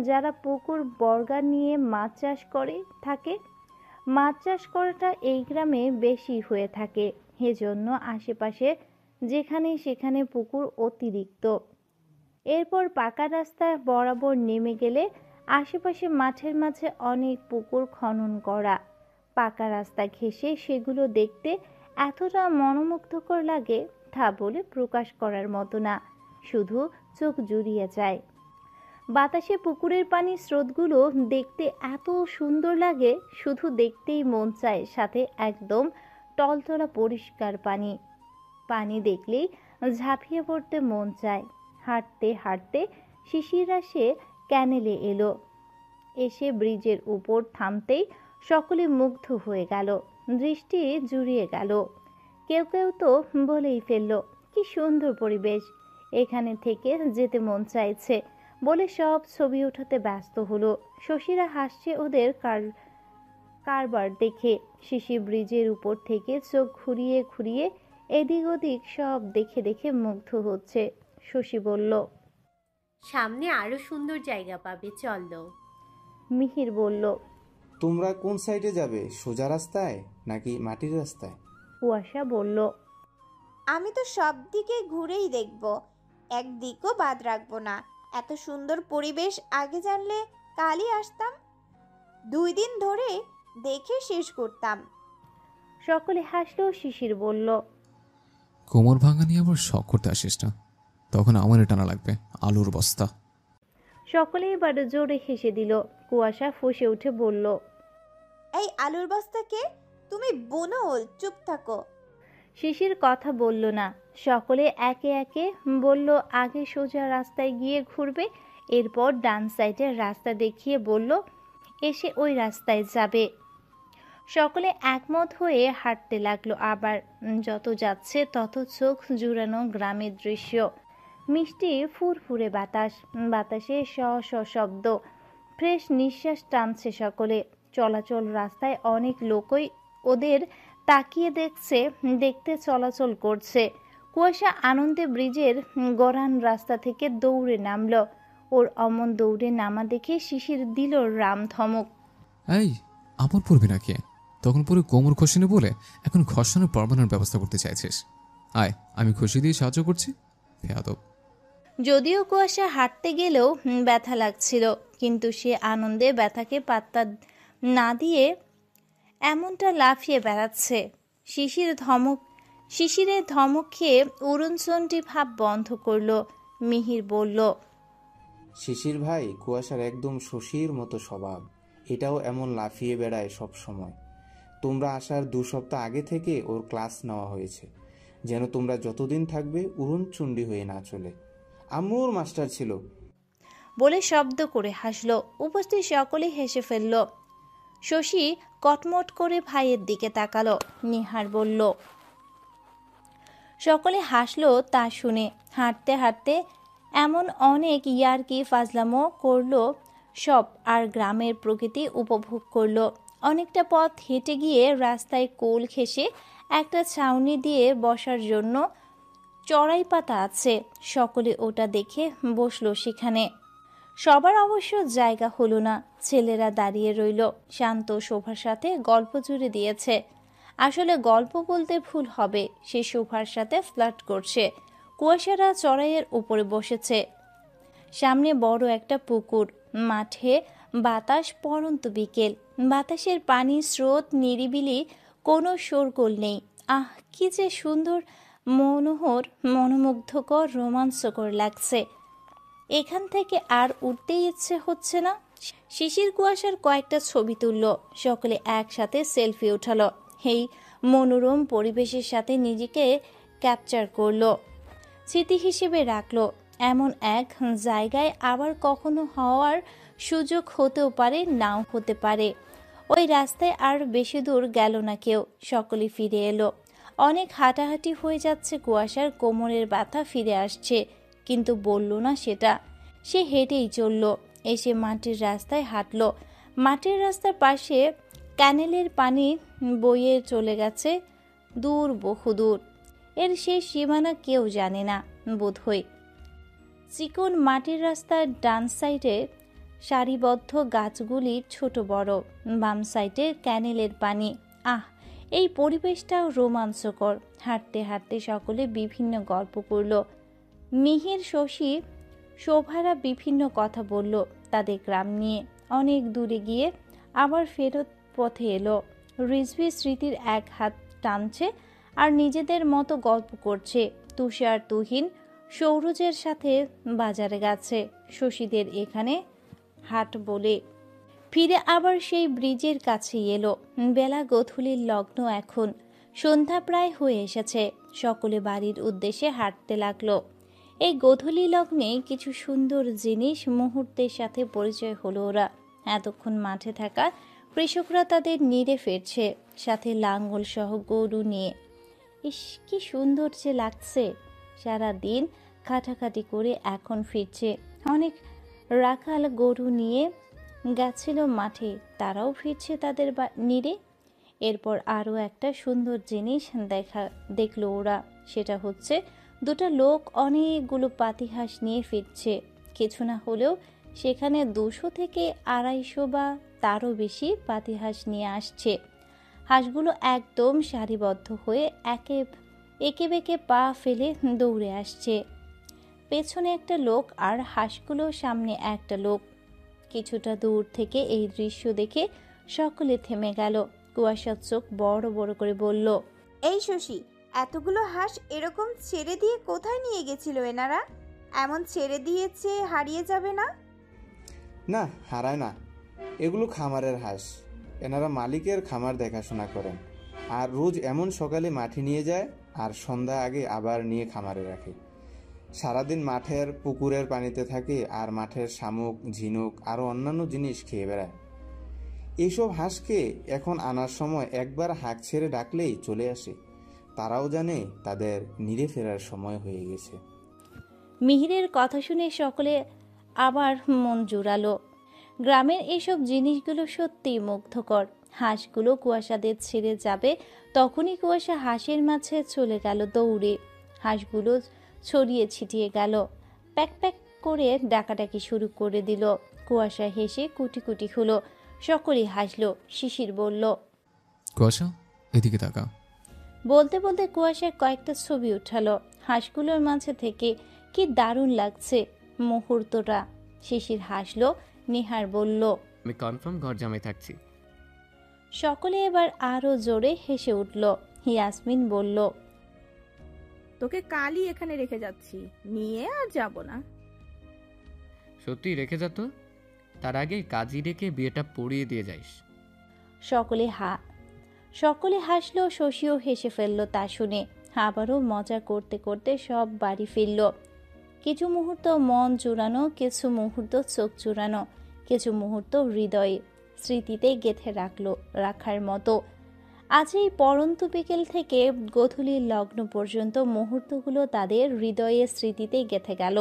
যারা পুকুর বর্গা নিয়ে মাছ চাষ করে থাকে। মাছ চাষ করাটা এই গ্রামে বেশি হয়ে থাকে, এজন্য আশেপাশে যেখানে সেখানে পুকুর অতিরিক্ত। এরপর পাকা রাস্তা বরাবর নেমে গেলে আশেপাশে মাঠের মাঝে অনেক পুকুর খনন করা। পাকা রাস্তা ঘেঁষে সেগুলো দেখতে এতটা মনোমুগ্ধকর লাগে তা বলে প্রকাশ করার মতো না, শুধু চোখ জুড়িয়ে যায়। বাতাসে পুকুরের পানির স্রোতগুলো দেখতে এত সুন্দর লাগে, শুধু দেখতেই মন চায়। সাথে একদম টলটলা পরিষ্কার পানি দেখলেই ঝাঁপিয়ে পড়তে মন চায়। হাঁটতে হাঁটতে শিশিররা সে ক্যানেলে এলো। এসে ব্রিজের উপর থামতেই সকলে মুগ্ধ হয়ে গেল, দৃষ্টি জুড়িয়ে গেল। কেউ কেউ তো বলেই ফেলল, কি সুন্দর পরিবেশ, এখানে থেকে যেতে মন চাইছে বলে সব ছবি ওঠাতে ব্যস্ত হলো। শশীরা হাসছে ওদের কারবার দেখে। শিশি ব্রিজের উপর থেকে চোখ ঘুরিয়ে ঘুরিয়ে এদিক ওদিক সব দেখে দেখে মুগ্ধ হচ্ছে। শশী বলল, সামনে আরো সুন্দর জায়গা পাবে, চলো। মিহির বলল, তোমরা কোন সাইডে যাবে, সোজা রাস্তায় নাকি মাটির রাস্তায়? কুয়াশা বলল, আমি তো সব দিকে ঘুরেই দেখব, একদিকও বাদ রাখবো না। এত সুন্দর পরিবেশ আগে জানলে কালই আসতাম, 2 দিন ধরে দেখে শেষ করতাম। সকলে হাসলো। শিশির বলল, কোমর ভাঙা নিয়ে আবার শখ করতে আসিস না, তখন আমারই টানা লাগবে আলুর বস্তা। সকলে এবার জোরে হেসে দিল। কুয়াশা ফুঁসে উঠে বলল, এই আলুর বস্তাকে তুমি বুনল, চুপ থাকো। শিশির কথা বলল না। সকলে একে একে বলল আগে সোজা রাস্তায় গিয়ে ঘুরবে, এরপর ডান সাইডের রাস্তা দেখিয়ে বলল এসে ওই রাস্তায় যাবে। সকলে একমত হয়ে হাঁটতে লাগলো। আবার যত যাচ্ছে তত চোখ জুড়ানো গ্রামের দৃশ্য। মিষ্টি ফুরফুরে বাতাস, বাতাসে শ শ শব্দ, ফ্রেশ নিঃশ্বাস টানছে সকলে। চলাচল রাস্তায় অনেক লোকই ওদের তাকিয়ে দেখতে চলাচল করছে। কুয়াশা আনন্দে ব্রিজের গড়ান রাস্তা থেকে দৌড়ে নামলো। ওর অমন দৌড়ে নামা দেখে শিশির দিল রাম ধমক। এই আমার পড়বি নাকি? তখন পুরো কোমর খসিনি বলে এখন খসানো পড়বানোর ব্যবস্থা করতে চাইছিস? আয়, আমি খুশি দিয়ে সাহায্য করছি। বেয়াদব। যদিও কুয়াশা হাঁটতে গেলেও ব্যথা লাগছিল, কিন্তু সে আনন্দে ব্যথাকে পাত্তা না দিয়ে এমনটা লাফিয়ে বেড়াচ্ছে। শিশিরের ধমক খেয়ে উড়নচণ্ডী ভাব বন্ধ করলো। মিহির বলল, শিশির ভাই কুয়াশার একদম শশীর মতো স্বভাব, এটাও এমন লাফিয়ে বেড়ায় সব সময়। তোমরা আসার 2 সপ্তাহ আগে থেকে ওর ক্লাস নেওয়া হয়েছে, যেন তোমরা যতদিন থাকবে উড়নচণ্ডী হয়ে না চলে। আম্মুর মাস্টার ছিল বলে শব্দ করে হাসলো। উপস্থিত সকলেই হেসে ফেলল। শশী কটমট করে ভাইয়ের দিকে তাকালো। নিহার বলল, সকলে হাসলো তা শুনে। হাঁটতে হাঁটতে এমন অনেক ইয়ার্কি ফাজলামো করলো সব, আর গ্রামের প্রকৃতি উপভোগ করলো। অনেকটা পথ হেঁটে গিয়ে রাস্তায় কোল ঘেঁষে একটা ছাউনি দিয়ে বসার জন্য চড়াই পাতা আছে। সকলে ওটা দেখে বসলো সেখানে। সবার অবশ্য জায়গা হলো না। ছেলেরা দাঁড়িয়ে রইল, শান্ত শোভার সাথে গল্প জুড়ে দিয়েছে। আসলে গল্প বলতে ভুল হবে, সে শোভার সাথে ফ্লার্ট করছে। কুয়াশারা চড়াইয়ের উপরে বসেছে। সামনে বড় একটা পুকুর, মাঠে বাতাস, পড়ন্ত বিকেল। বাতাসের পানির স্রোত নিরিবিলি, কোনো শোরগোল নেই। আহ, কি যে সুন্দর, মনোহর, মনোমুগ্ধকর, রোমাঞ্চকর লাগছে। এখান থেকে আর উঠতেই ইচ্ছে হচ্ছে না। শিশির কুয়াশার কয়েকটা ছবি তুলল। সকলে একসাথে সেলফি উঠালো। এই মনোরম পরিবেশের সাথে নিজেকে ক্যাপচার করলো, স্মৃতি হিসেবে রাখলো। এমন এক জায়গায় আবার কখনো হওয়ার সুযোগ হতেও পারে, নাও হতে পারে। ওই রাস্তায় আর বেশি দূর গেল না কেউ। সকলে ফিরে এলো। অনেক হাঁটাহাঁটি হয়ে যাচ্ছে। কুয়াশার কোমরের ব্যথা ফিরে আসছে, কিন্তু বলল না সেটা। সে হেঁটেই চলল। এসে মাটির রাস্তায় হাঁটলো। মাটির রাস্তার পাশে ক্যানেলের পানি বয়ে চলে গেছে দূর, বহুদূর। এর শেষ সীমানা কেউ জানে না বোধহয়। চিকন মাটির রাস্তার ডান সাইডে সারিবদ্ধ গাছগুলি ছোট বড়, বাম সাইডে ক্যানেলের পানি। আহ, এই পরিবেশটাও রোমাঞ্চকর। হাঁটতে হাঁটতে সকলে বিভিন্ন গল্প করল। মিহির, শশী, শোভারা বিভিন্ন কথা বলল তাদের গ্রাম নিয়ে। অনেক দূরে গিয়ে আবার ফেরত পথে এলো। রিজভি স্মৃতির এক হাত টানছে আর নিজেদের মতো গল্প করছে। তুষার, তুহিন সৌরজের সাথে বাজারে গেছে। শশীদের এখানে হাট বলে ফিরে আবার সেই ব্রিজের কাছে এলো। বেলা গোধূলির লগ্ন। এখন সন্ধ্যা প্রায় হয়ে এসেছে। সকলে বাড়ির উদ্দেশ্যে হাঁটতে লাগলো। এই গোধূলি লগ্নে কিছু সুন্দর জিনিস মুহূর্তের সাথে পরিচয় হলো ওরা। এতক্ষণ মাঠে থাকা কৃষকরা তাদের নিড়ে ফিরছে, সাথে লাঙ্গল সহ গরু নিয়ে। ইস, কি সুন্দর যে লাগছে। সারা দিন খাটাখাটি করে এখন ফিরছে। অনেক রাখাল গরু নিয়ে গেছিল মাঠে, তারাও ফিরছে তাদের নিড়ে। এরপর আরও একটা সুন্দর জিনিস দেখলো ওরা। সেটা হচ্ছে 2টা লোক অনেকগুলো পাতিহাঁস নিয়ে ফিরছে। কিছু না হলেও সেখানে 200 থেকে 250 বা তারও বেশি পাতিহাঁস নিয়ে আসছে। হাঁসগুলো একদম সারিবদ্ধ হয়ে একে বেঁকে পা ফেলে দৌড়ে আসছে। পেছনে একটা লোক আর হাঁসগুলো সামনে একটা লোক। কিছুটা দূর থেকে এই দৃশ্য দেখে সকলে থেমে গেল। কুয়াশার চোখ বড় বড় করে বলল, এই শশী, এতগুলো হাঁস এরকম ছেড়ে দিয়ে কোথায় নিয়ে গেছিল এনারা? এমন ছেড়ে দিয়েছে হারিয়ে যাবে না? না, হারায় না। এগুলো খামারের হাঁস। এনারা মালিকের খামার দেখাশোনা করেন, আর রোজ এমন সকালে মাঠে নিয়ে যায় আর সন্ধ্যা আগে আবার নিয়ে খামারে রাখে। সারাদিন মাঠের পুকুরের পানিতে থাকে আর মাঠের শামুক, ঝিনুক আরও অন্যান্য জিনিস খেয়ে বেড়ায়। এইসব হাঁসকে এখন আনার সময় একবার হাঁক ছেড়ে ডাকলেই চলে আসে। তারাও জানে তাদের নিরে ফেরার সময় হয়ে গেছে। মিহিরের কথা শুনে সকলে আবার মন জুড়ালো। গ্রামের এসব জিনিসগুলো সত্যিই মুগ্ধকর। হাঁসগুলো কুয়াশাদের ছেড়ে যাবে, তখনই কুয়াশা হাঁসের মাঝে চলে গেল দৌড়ে। হাঁসগুলো ছড়িয়ে ছিটিয়ে গেল, প্যাক প্যাক করে ডাকাডাকি শুরু করে দিল। কুয়াশা হেসে কুটি কুটি হলো, সকলেই হাসলো। শিশির বলল, কুয়াশা এদিকে তাকা। বলতে বলতে কুয়াশার কয়েকটা ছবি উঠালো হাঁসগুলোর মাঝে থেকে। কি দারুণ লাগছে মুহূর্তটা। শিশির হাসলো। নিহার বলল, আমি কনফার্ম ঘর জামাই থাকছি। সকলে এবার আরো জোরে হেসে উঠল। ইয়াসমিন বলল, তোকে কালই এখানে রেখে যাচ্ছি, নিয়ে আর যাব না। সত্যি রেখে যা তো, তার আগে কাজী রেখে বিয়েটা পড়িয়ে দিয়ে যাইস। সকলে হাসলো। শশীও হেসে ফেলল তা শুনে। আবারও মজা করতে করতে সব বাড়ি ফিরল। কিছু মুহূর্ত মন জুড়ানো, কিছু মুহূর্ত চোখ জুড়ানো, কিছু মুহূর্ত হৃদয়ে স্মৃতিতে গেঁথে রাখার মতো। আজ এই পরন্ত বিকেল থেকে গোধূলির লগ্ন পর্যন্ত মুহূর্তগুলো তাদের হৃদয়ে স্মৃতিতে গেঁথে গেল।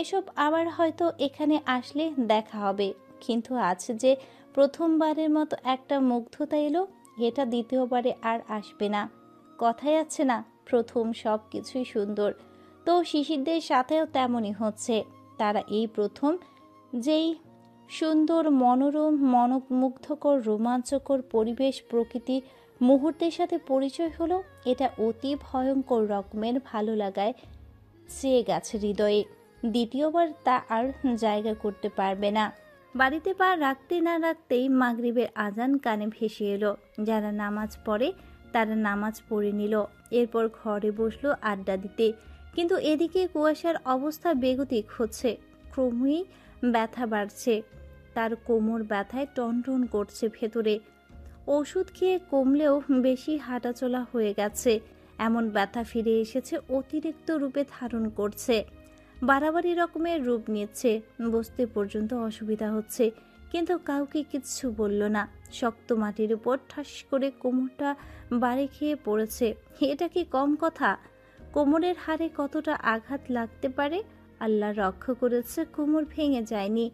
এসব আবার হয়তো এখানে আসলে দেখা হবে, কিন্তু আজ যে প্রথমবারের মতো একটা মুগ্ধতা এলো, এটা দ্বিতীয়বারে আর আসবে না। কথাই আছে না, প্রথম সব কিছুই সুন্দর। তো শিশিরদের সাথেও তেমনই হচ্ছে। তারা এই প্রথম যেই সুন্দর, মনোরম, মনোমুগ্ধকর, রোমাঞ্চকর পরিবেশ, প্রকৃতি মুহূর্তের সাথে পরিচয় হলো, এটা অতি ভয়ঙ্কর রকমের ভালো লাগায় চেয়ে গেছে হৃদয়ে। দ্বিতীয়বার তা আর জায়গা করতে পারবে না। বাড়িতে পা রাখতে না রাখতেই মাগরিবের আজান কানে ভেসে এলো। যারা নামাজ পড়ে তারা নামাজ পড়ে নিল। এরপর ঘরে বসলো আড্ডা দিতে। কিন্তু এদিকে কুয়াশার অবস্থা বেগতিক হচ্ছে। ক্রমেই ব্যথা বাড়ছে। তার কোমর ব্যথায় টনটন করছে ভেতরে। ওষুধ খেয়ে কমলেও বেশি হাঁটাচলা হয়ে গেছে। এমন ব্যথা ফিরে এসেছে, অতিরিক্ত রূপে ধারণ করছে, বাড়াবাড়ি রকমের রূপ নিচ্ছে। বসতে পর্যন্ত অসুবিধা হচ্ছে, কিন্তু কাউকে কিচ্ছু বলল না। শক্ত মাটির উপর ঠাস করে কোমরটা বাড়ি খেয়ে পড়েছে। এটা কি কম কথা? কোমরের হাড়ে কতটা আঘাত লাগতে পারে? আল্লাহ রক্ষা করেছে, কোমর ভেঙে যায়নি।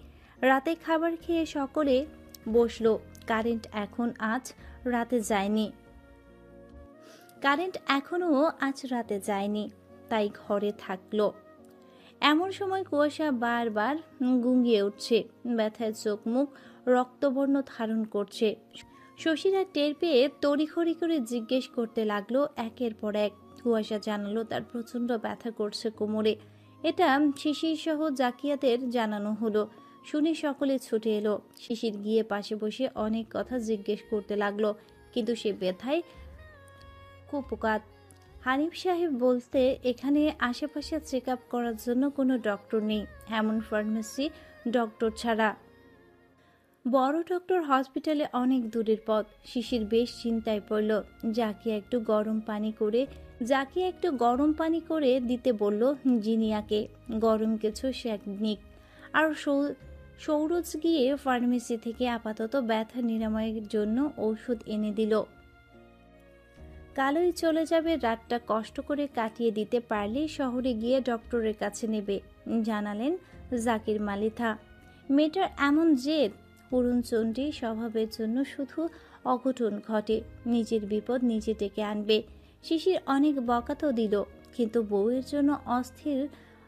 রাতে খাবার খেয়ে সকলে বসলো। কারেন্ট এখনো আজ রাতে যায়নি, তাই ঘরে থাকলো। এমন সময় কুয়াশা বারবার গুঙ্গিয়ে উঠছে, ব্যথায় চোখ মুখ রক্তবর্ণ ধারণ করছে। শশীরা টের পেয়ে তড়িঘড়ি করে জিজ্ঞেস করতে লাগলো একের পর এক। কুয়াশা জানালো তার প্রচন্ড ব্যথা করছে কোমরে। এটা শিশির সহ জাকিয়াদের জানানো হলো। শুনে সকলে ছুটে এলো। শিশির গিয়ে পাশে বসে অনেক কথা জিজ্ঞেস করতে লাগলো, কিন্তু সে ব্যথায় কুপকাত। হানিফ সাহেব বলতে এখানে আশেপাশে চেক আপ করার জন্য কোনো ডক্টর নেই, এমন ফার্মেসি ডক্টর ছাড়া। বড় ডক্টর হসপিটালে অনেক দূরের পথ। শিশির বেশ চিন্তায় পড়ল। জাকিয়া একটু গরম পানি করে দিতে বলল জিনিয়াকে। গরম কিছু সেক নিক। আর সৌরজ গিয়ে ফার্মেসি থেকে আপাতত ব্যথা নিরাময়ের জন্য ঔষধ এনে দিল। কালই চলে যাবে, রাতটা কষ্ট করে কাটিয়ে দিতে পারলেই শহরে গিয়ে ডক্টরের কাছে নেবে, জানালেন জাকির মালিথা। মেয়েটার এমন জেদ, অরুণচণ্ডী স্বভাবের জন্য শুধু অঘটন ঘটে। নিজের বিপদ নিজে ডেকে আনবে। শিশির অনেক বকা তো দিল, কিন্তু বউয়ের জন্য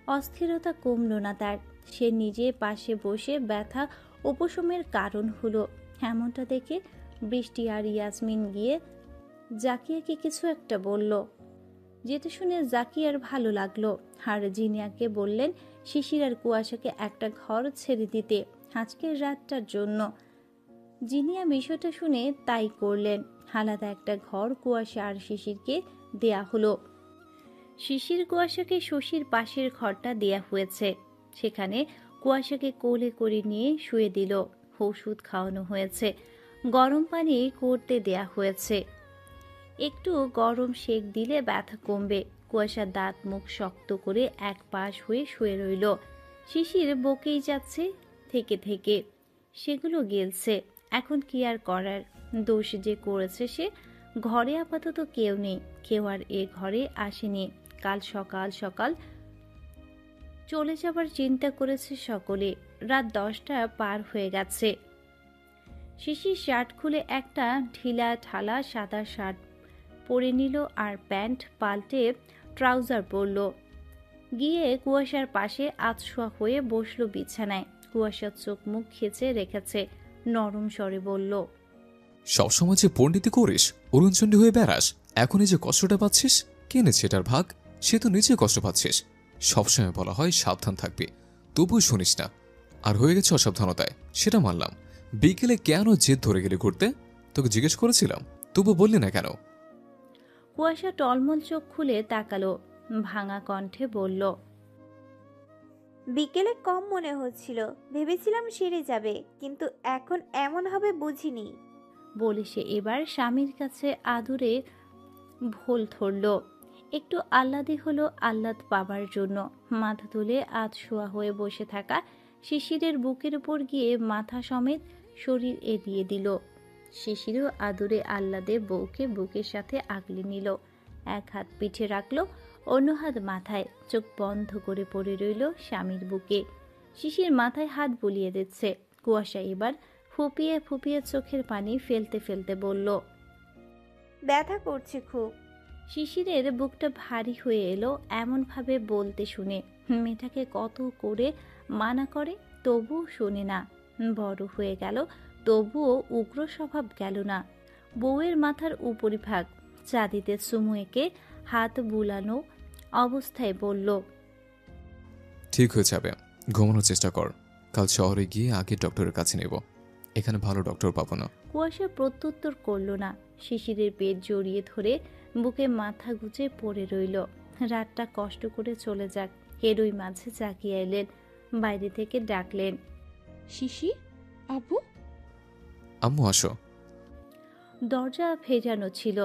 অস্থিরতা কমল না তার। সে নিজে পাশে বসে ব্যথা উপশমের কারণ হলো। এমনটা দেখে বৃষ্টি আর ইয়াসমিন গিয়ে জাকিয়াকে কিছু একটা বলল, যেটা শুনে জাকিয়ার ভালো লাগলো। আর জিনিয়াকে বললেন শিশির আর কুয়াশাকে একটা ঘর ছেড়ে দিতে আজকের রাতটার জন্য। জিনিয়া বিষয়টা শুনে তাই করলেন। আলাদা একটা ঘর কুয়াশা আর শিশিরকে দেয়া হলো। শিশির কুয়াশাকে শশীর পাশের ঘরটা দেয়া হয়েছে। সেখানে কুয়াশাকে কোলে করে নিয়ে শুয়ে দিল। ওষুধ খাওয়ানো হয়েছে, গরম পানি করতে দেয়া হয়েছে। একটু গরম সেক দিলে ব্যথা কমবে। কুয়াশার দাঁত মুখ শক্ত করে এক পাশ হয়ে শুয়ে রইল। শিশির বকেই যাচ্ছে থেকে থেকে, সেগুলো গেলছে। এখন কি আর করার, দোষ যে করেছে সে। ঘরে আপাতত কেউ নেই, কেউ আর এ ঘরে আসেনি। কাল সকাল সকাল চলে যাবার চিন্তা করেছে সকলে। রাত 10টা পার হয়ে গেছে। শিশির শার্ট খুলে একটা ঢিলা ঢালা সাদা শার্ট পরে নিল আর প্যান্ট পাল্টে ট্রাউজার পরল। গিয়ে কুয়াশার পাশে আধশোয়া হয়ে বসলো বিছানায়। কুয়াশার চোখ মুখ খেচে রেখেছে, নরম স্বরে বলল, সবসময় যে পণ্ডিতি করিস, অরুণচণ্ডী হয়ে বেড়াস, এখন এই যে কষ্টটা পাচ্ছিস, কে নেছে এটার ভাগ? সে তো নিজে কষ্ট পাচ্ছিস। সবসময় বলা হয় সাবধান থাকবি, তবুও শুনিস না। আর হয়ে গেছে অসাবধানতায়, সেটা মানলাম। বিকেলে কেন জেদ ধরে গেলে ঘুরতে? তোকে জিজ্ঞেস করেছিলাম, তবু বললি না কেন? কুয়াশা টলমল চোখ খুলে তাকালো, ভাঙা কণ্ঠে বলল, বিকেলে কম মনে হচ্ছিল, ভেবেছিলাম সেরে যাবে, কিন্তু এখন এমন হবে বুঝিনি। বলে সে এবার স্বামীর কাছে আদুরে ভোল ধরল। একটু আহ্লাদি হলো আহ্লাদ পাবার জন্য। মাথা তুলে আধশোয়া হয়ে বসে থাকা শিশিরের বুকের উপর গিয়ে মাথা সমেত শরীর এড়িয়ে দিল। শিশিরও আদুরে আহ্লাদে বউকে বুকের সাথে আগলে নিল। এক হাত পিঠে রাখলো, অন্য হাত মাথায়, চোখ বন্ধ করে পড়ে রইল স্বামীর বুকে। শিশির মাথায় হাত বুলিয়ে দিচ্ছে। কুয়াশা এবার ফুপিয়ে ফুপিয়ে চোখের পানি ফেলতে ফেলতে বলল, ব্যথা করছে খুব। শিশিরের বুকটা ভারী হয়ে এলো এমনভাবে বলতে শুনে। মেয়েটাকে কত করে মানা করে, তবুও শোনে না। বড় হয়ে গেল, তবুও উগ্র স্বভাব গেল না। বউয়ের মাথার উপরিভাগ চাঁদিতে চুমু এঁকে হাত বুলানো অবস্থায় বলল, ঠিক হয়ে যাবে, ঘুমানোর চেষ্টা কর। কাল শহরে গিয়ে আগে ডক্টরের কাছে নেব, এখানে ভালো ডক্টর পাবো না। কুয়াশা প্রত্যুত্তর করল না। শিশিরের পেট জড়িয়ে ধরে বুকে মাথা গুজে পড়ে রইল। রাতটা কষ্ট করে চলে যাক, এরই মাঝে জাগিয়ে এলেন। বাইরে থেকে ডাকলেন, শিশির, আব্বু। আম্মু আসো। দরজা ভেজানো ছিল।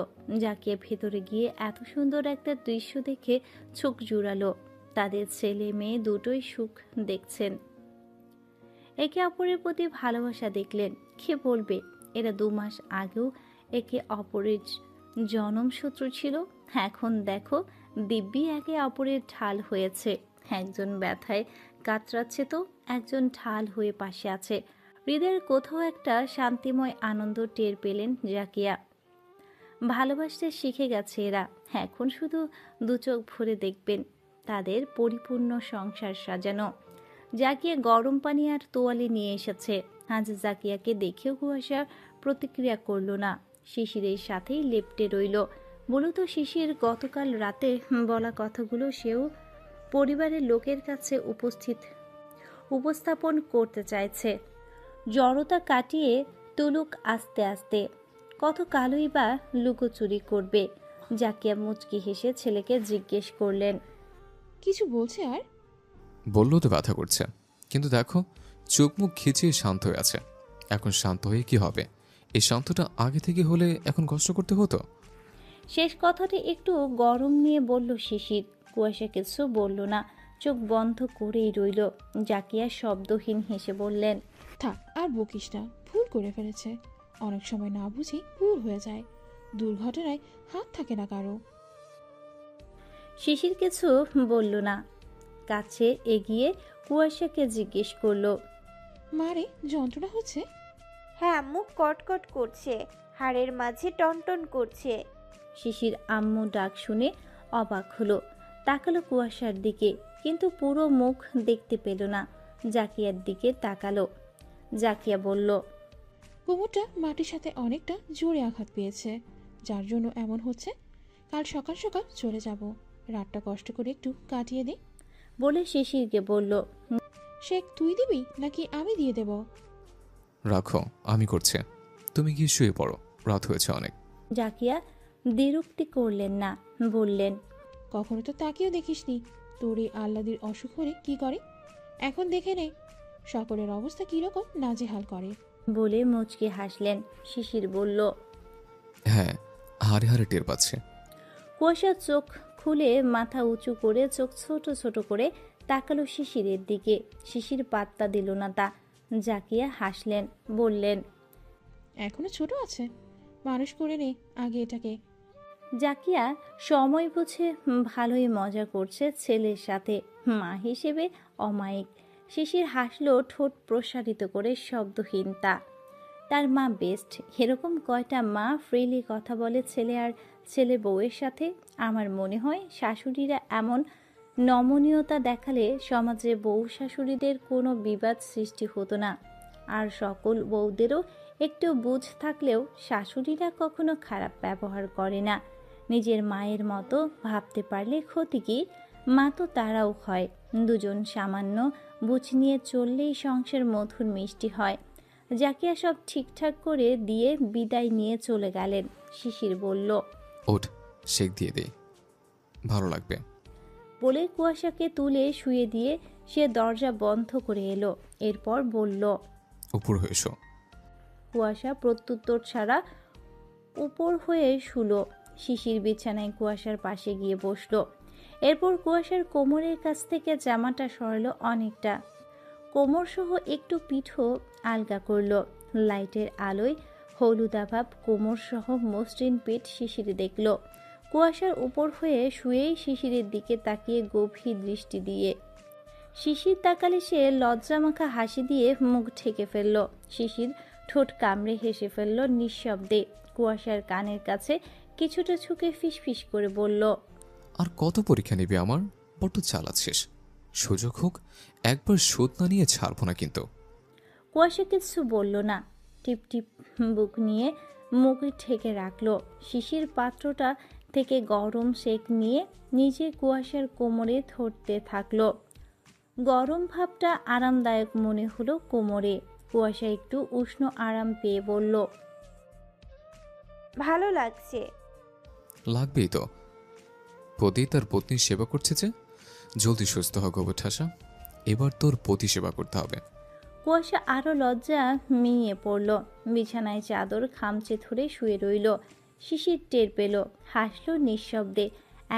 জাকিয়া ভেতরে গিয়ে এত সুন্দর একটা দৃশ্য দেখে চোখ জুড়ালো। তাদের ছেলে মেয়ে দুটোই সুখ দেখছেন, একে অপরের প্রতি ভালোবাসা দেখলেন। কে বলবে এরা 2 মাস আগেও একে অপরের জনম শত্রু ছিল? এখন দেখো দিব্যি একে অপরের ঢাল হয়েছে। একজন ব্যথায় কাতরাচ্ছে তো একজন ঢাল হয়ে পাশে আছে। হৃদয়ের কোথাও একটা শান্তিময় আনন্দ টের পেলেন জাকিয়া। ভালোবাসতে শিখে গেছে এরা, এখন শুধু 2 চোখ ভরে দেখবেন তাদের পরিপূর্ণ সংসার সাজানো। জাকিয়া গরম পানি আর তোয়ালে নিয়ে এসেছে। আজ জাকিয়াকে দেখেও কুয়াশা প্রতিক্রিয়া করল না, শিশিরের সাথেই লেপ্টে রইল। মূলত শিশির গতকাল রাতে বলা কথাগুলো সেও পরিবারের লোকের কাছে উপস্থাপন করতে চাইছে। জড়তা কাটিয়ে তুলুক আস্তে আস্তে, কত কালই বা লুকোচুরি করবে। জাকিয়া মুচকি হেসে ছেলেকে জিজ্ঞেস করলেন, কিছু বলছে আর? বললেও তো ব্যথা করছে, কিন্তু দেখো চোখ মুখ খিচিয়ে শান্ত হয়ে আছে। এখন শান্ত হয়ে কি হবে? এই শান্তটা আগে থেকে হলে এখন কষ্ট করতে হতো। শেষ কথাটি একটু গরম নিয়ে বলল শিশির। কুয়াশা কিছু বলল না, চোখ বন্ধ করেই রইল। জাকিয়া শব্দহীন হেসে বললেন, থাক আর বকিস না, ভুল করে ফেলেছে। অনেক সময় না বুঝি ভুল হয়ে যায়, দুর্ঘটনায় হাত থাকে না কারো। শিশির কিছু বলল না। কাছে এগিয়ে কুয়াশাকে জিজ্ঞেস করলো, মারে যন্ত্রণা হচ্ছে? হ্যাঁ, মুখ কটকট করছে, হাড়ের মাঝে টনটন করছে। শিশির আম্মু ডাক শুনে অবাক হলো, তাকালো কুয়াশার দিকে, কিন্তু পুরো মুখ দেখতে পেল না। জাকিয়ার দিকে তাকালো। জাকিয়া বলল, কোমরটা মাটির সাথে অনেকটা জোরে আঘাত পেয়েছে, যার জন্য এমন হচ্ছে। কাল সকাল সকাল চলে যাব, রাতটা কষ্ট করে একটু কাটিয়ে দে। বলে শিশিরকে বলল, শেক তুই দিবি নাকি আমি দিয়ে দেব? রাখো, আমি করছি, তুমি গিয়ে শুয়ে পড়ো, রাত হয়েছে অনেক। জাকিয়া দ্বিরুক্তি করলেন না, বললেন, কখনো তো তাকেও দেখিসনি, তোর এই আহ্লাদির অসুখ হলে কি করে। এখন দেখে নে সকলের অবস্থা কিরকম নাজেহাল করে। বলে মুচকে হাসলেন। শিশির বলল, হ্যাঁ, হারে হারে টের পাচ্ছে। কুয়াশা চোখ খুলে মাথা উঁচু করে চোখ ছোট ছোট করে তাকালো শিশিরের দিকে। শিশির পাত্তা দিল না তা। জাকিয়া হাসলেন, বললেন, এখনো ছোট আছে, মানুষ করে নে আগে এটাকে। জাকিয়া সময় বুঝে ভালোই মজা করছে ছেলের সাথে, মা হিসেবে অমায়িক। শিশির হাসলো ঠোঁট প্রসারিত করে, শব্দহীন তা। তার মা বেস্ট। এরকম কয়টা মা ফ্রিলি কথা বলে ছেলে আর ছেলে বউয়ের সাথে? আমার মনে হয় শাশুড়িরা এমন নমনীয়তা দেখালে সমাজে বউ শাশুড়িদের কোনো বিবাদ সৃষ্টি হতো না। আর সকল বউদেরও একটু বুঝ থাকলেও শাশুড়িরা কখনো খারাপ ব্যবহার করে না। নিজের মায়ের মতো ভাবতে পারলে ক্ষতি কি? মা তো তারাও হয়। দুজন সামান্য বুঝ নিয়ে চললেই সংসার মধুর মিষ্টি হয়। জাকিয়া সব ঠিকঠাক করে দিয়ে বিদায় নিয়ে চলে গেলেন। শিশির বলল, ওঠ, শেক দিয়ে দে, ভালো লাগবে। বলে কুয়াশাকে তুলে শুয়ে দিয়ে সে দরজা বন্ধ করে এলো। এরপর বলল, উপর হয়ে এসো। কুয়াশা প্রত্যুত্তর ছাড়া উপর হয়ে শুলো। শিশির বিছানায় কুয়াশার পাশে গিয়ে বসলো। এরপর কুয়াশার কোমরের কাছ থেকে জামাটা সরালো অনেকটা, কোমর সহ একটু পিঠও আলগা করলো। লাইটের আলোয় হলুদাভাব কোমর সহ মসৃণ পিঠ শিশির দেখল। কুয়াশার উপর হয়ে শুয়েই শিশিরের দিকে তাকিয়ে গভীর দৃষ্টি দিয়ে। শিশির তাকালে সে লজ্জামাখা হাসি দিয়ে মুখ ঢেকে ফেলল। শিশির ঠোঁট কামড়ে হেসে ফেলল নিঃশব্দে। কুয়াশার কানের কাছে কিছুটা ঝুঁকে ফিসফিস করে বলল, আর কত পরীক্ষা নিবি আমার? বড্ড চালাচ্ছিস। সুযোগ হোক, একবার শোধ না নিয়ে ছাড়বো না কিন্তু। কুয়াশা কিছু বলল না। টিপ টিপ বুক নিয়ে মুখ ঢেকে রাখলো। শিশির পাত্রটা থেকে গরম সেক নিয়ে নিজে কুয়াশার কোমরে ধরতে থাকলো। গরম ভাবটা আরামদায়ক মনে হলো কোমরে। কুয়াশা একটু উষ্ণ আরাম পেয়ে বলল, ভালো লাগছে। লাগবেই তো, পতি তার পত্নীর সেবা করছে যে। জলদি সুস্থ হ গোবর ঠাসা, এবার তোর পতি সেবা করতে হবে। কুয়াশা আরো লজ্জা মিয়ে পড়ল। বিছানায় চাদর খামচে ধরে শুয়ে রইল। শিশির টের পেল, হাসল নিঃশব্দে।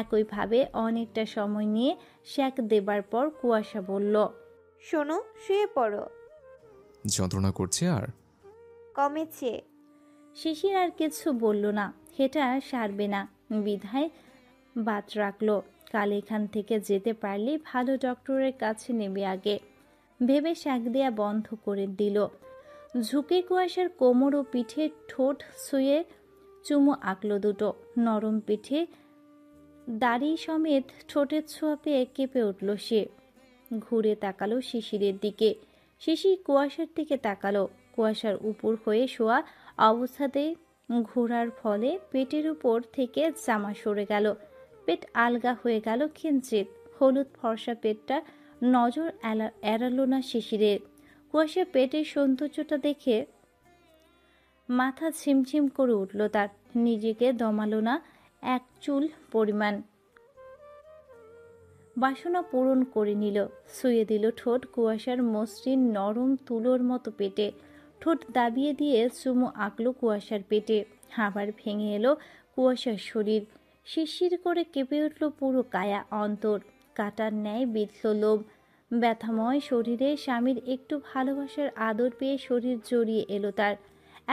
একইভাবে অনেকটা সময় নিয়ে শ্যাক দেবার পর কুয়াশা বলল, শোনো, শুয়ে পড়ো। যন্ত্রণা করছে আর? কমেছে। শিশির আর কিছু বলল না। হেটা সারবে না বিধায় বাদ রাখলো। কাল এখান থেকে যেতে পারলে ভালো ডক্টরের কাছে নেবে আগে ভেবে শাক দেয়া বন্ধ করে দিল। ঝুঁকে কুয়াশার কোমর ও পিঠে ঠোঁট ছুঁয়ে চুমু আঁকলো দুটো। নরম পিঠে দাড়ি সমেত ঠোঁটের ছোঁয়া পেয়ে কেঁপে উঠল সে। ঘুরে তাকালো শিশিরের দিকে। শিশির কুয়াশার দিকে তাকালো। কুয়াশার উপর হয়ে শোয়া অবস্থাতে ঘোরার ফলে পেটের উপর থেকে জামা সরে গেল। পেট আলগা হয়ে গেল কিঞ্চিত। হলুদ ফর্সা পেটটা নজর এড়ালো না শিশিরের। কুয়াশা পেটের সৌন্দর্যটা দেখে মাথা ঝিমঝিম করে উঠল তার। নিজেকে দমালো না এক চুল পরিমাণ। বাসনা পূরণ করে নিল। শুয়ে দিল ঠোঁট কুয়াশার মসৃণ নরম তুলোর মতো পেটে। ঠোঁট দাবিয়ে দিয়ে চুমু আঁকলো কুয়াশার পেটে। আবার ভেঙে এলো কুয়াশার শরীর। শিরশির করে কেঁপে উঠল পুরো কায়া অন্তর। কাটার ন্যায় বিঁধল লোম। ব্যথাময় শরীরে স্বামীর একটু ভালোবাসার আদর পেয়ে শরীর জড়িয়ে এলো তার।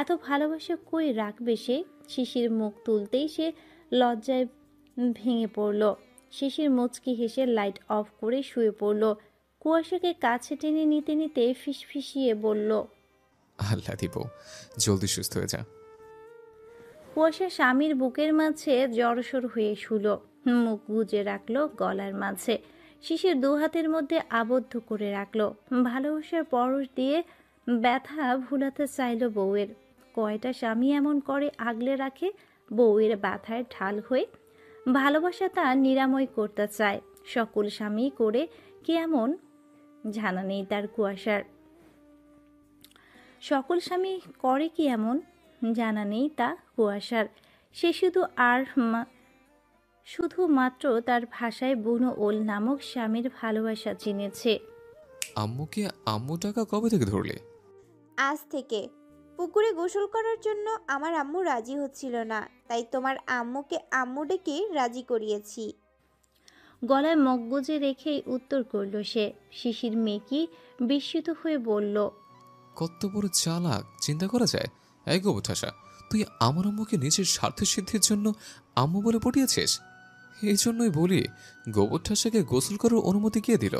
এত ভালোবাসা কই রাখবে সে? শিশির মুখ তুলতেই সে লজ্জায় ভেঙে পড়ল। শিশির মুচকি হেসে লাইট অফ করে শুয়ে পড়ল। কুয়াশাকে কাছে টেনে নিতে নিতে ফিসফিসিয়ে বলল, আল্লাহ দিব, জলদি সুস্থ হয়ে যা। কুয়াশা স্বামীর বুকের মাঝে জড়সড় হয়ে শুলো। মুখ গুজে রাখলো গলার মাঝে। শিশির দু হাতের মধ্যে আবদ্ধ করে রাখলো। ভালোবাসার পরশ দিয়ে ব্যথা ভুলাতে চাইল বউয়ের। কয়টা স্বামী এমন করে আগলে রাখে বউয়ের ব্যথায় ঢাল হয়ে? ভালোবাসা তা নিরাময় করতে চায়। সকল স্বামী করে কি এমন? জানা নেই তার কুয়াশার। সকল স্বামী করে কি এমন? জানা নেই তা কুয়াশার। সে শুধুমাত্র তার ভাষায় বুনো ওল নামক স্বামীর ভালোবাসা চিনেছে। আম্মুকে আম্মু টাকা কবে থেকে ধরলে? আজ থেকে। পুকুরে গোসল করার জন্য আমার আম্মু রাজি হচ্ছিল না, তাই তোমার আম্মুকে আম্মু ডেকে রাজি করিয়েছি। গলায় মগগুজে রেখেই উত্তর করল সে। শিশির মেকি বিস্মিত হয়ে বলল, কত বড় চালাক, চিন্তা করা যায়? এই গোবঠাসা, তুই আমার আম্মুকে নিজের স্বার্থ সিদ্ধির জন্য আম্মু বলে পটিয়েছিস। এই জন্যই বলি, গোবরঠাসাকে গোসল করার অনুমতি কে দিল?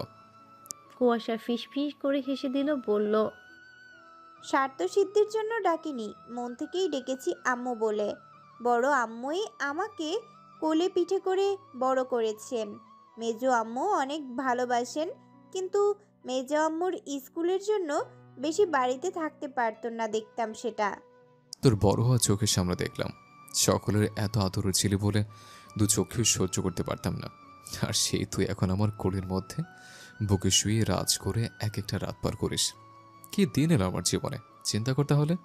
কুয়াশা ফিসফিস করে হেসে দিল, বলল, স্বার্থ সিদ্ধির জন্য ডাকিনি, মন থেকেই ডেকেছি আম্মু বলে। বড় আম্মুই আমাকে কোলে পিঠে করে বড় করেছেন। মেজো আম্মু অনেক ভালোবাসেন, কিন্তু মেজো আম্মুর স্কুলের জন্য বেশি বাড়িতে থাকতে পারতো না, দেখতাম সেটা। তোর বড় হওয়া চোখের সামনে দেখলাম, সকলের এত আদর ছিল বলে দু চোখেও সহ্য করতে পারতাম না। আর সেই তুই এখন আমার কোলের মধ্যে বুকে শুয়ে রাজ করে এক একটা রাত পার করিস। কি দিন এলো আমার জীবনে, চিন্তা করতে হলে।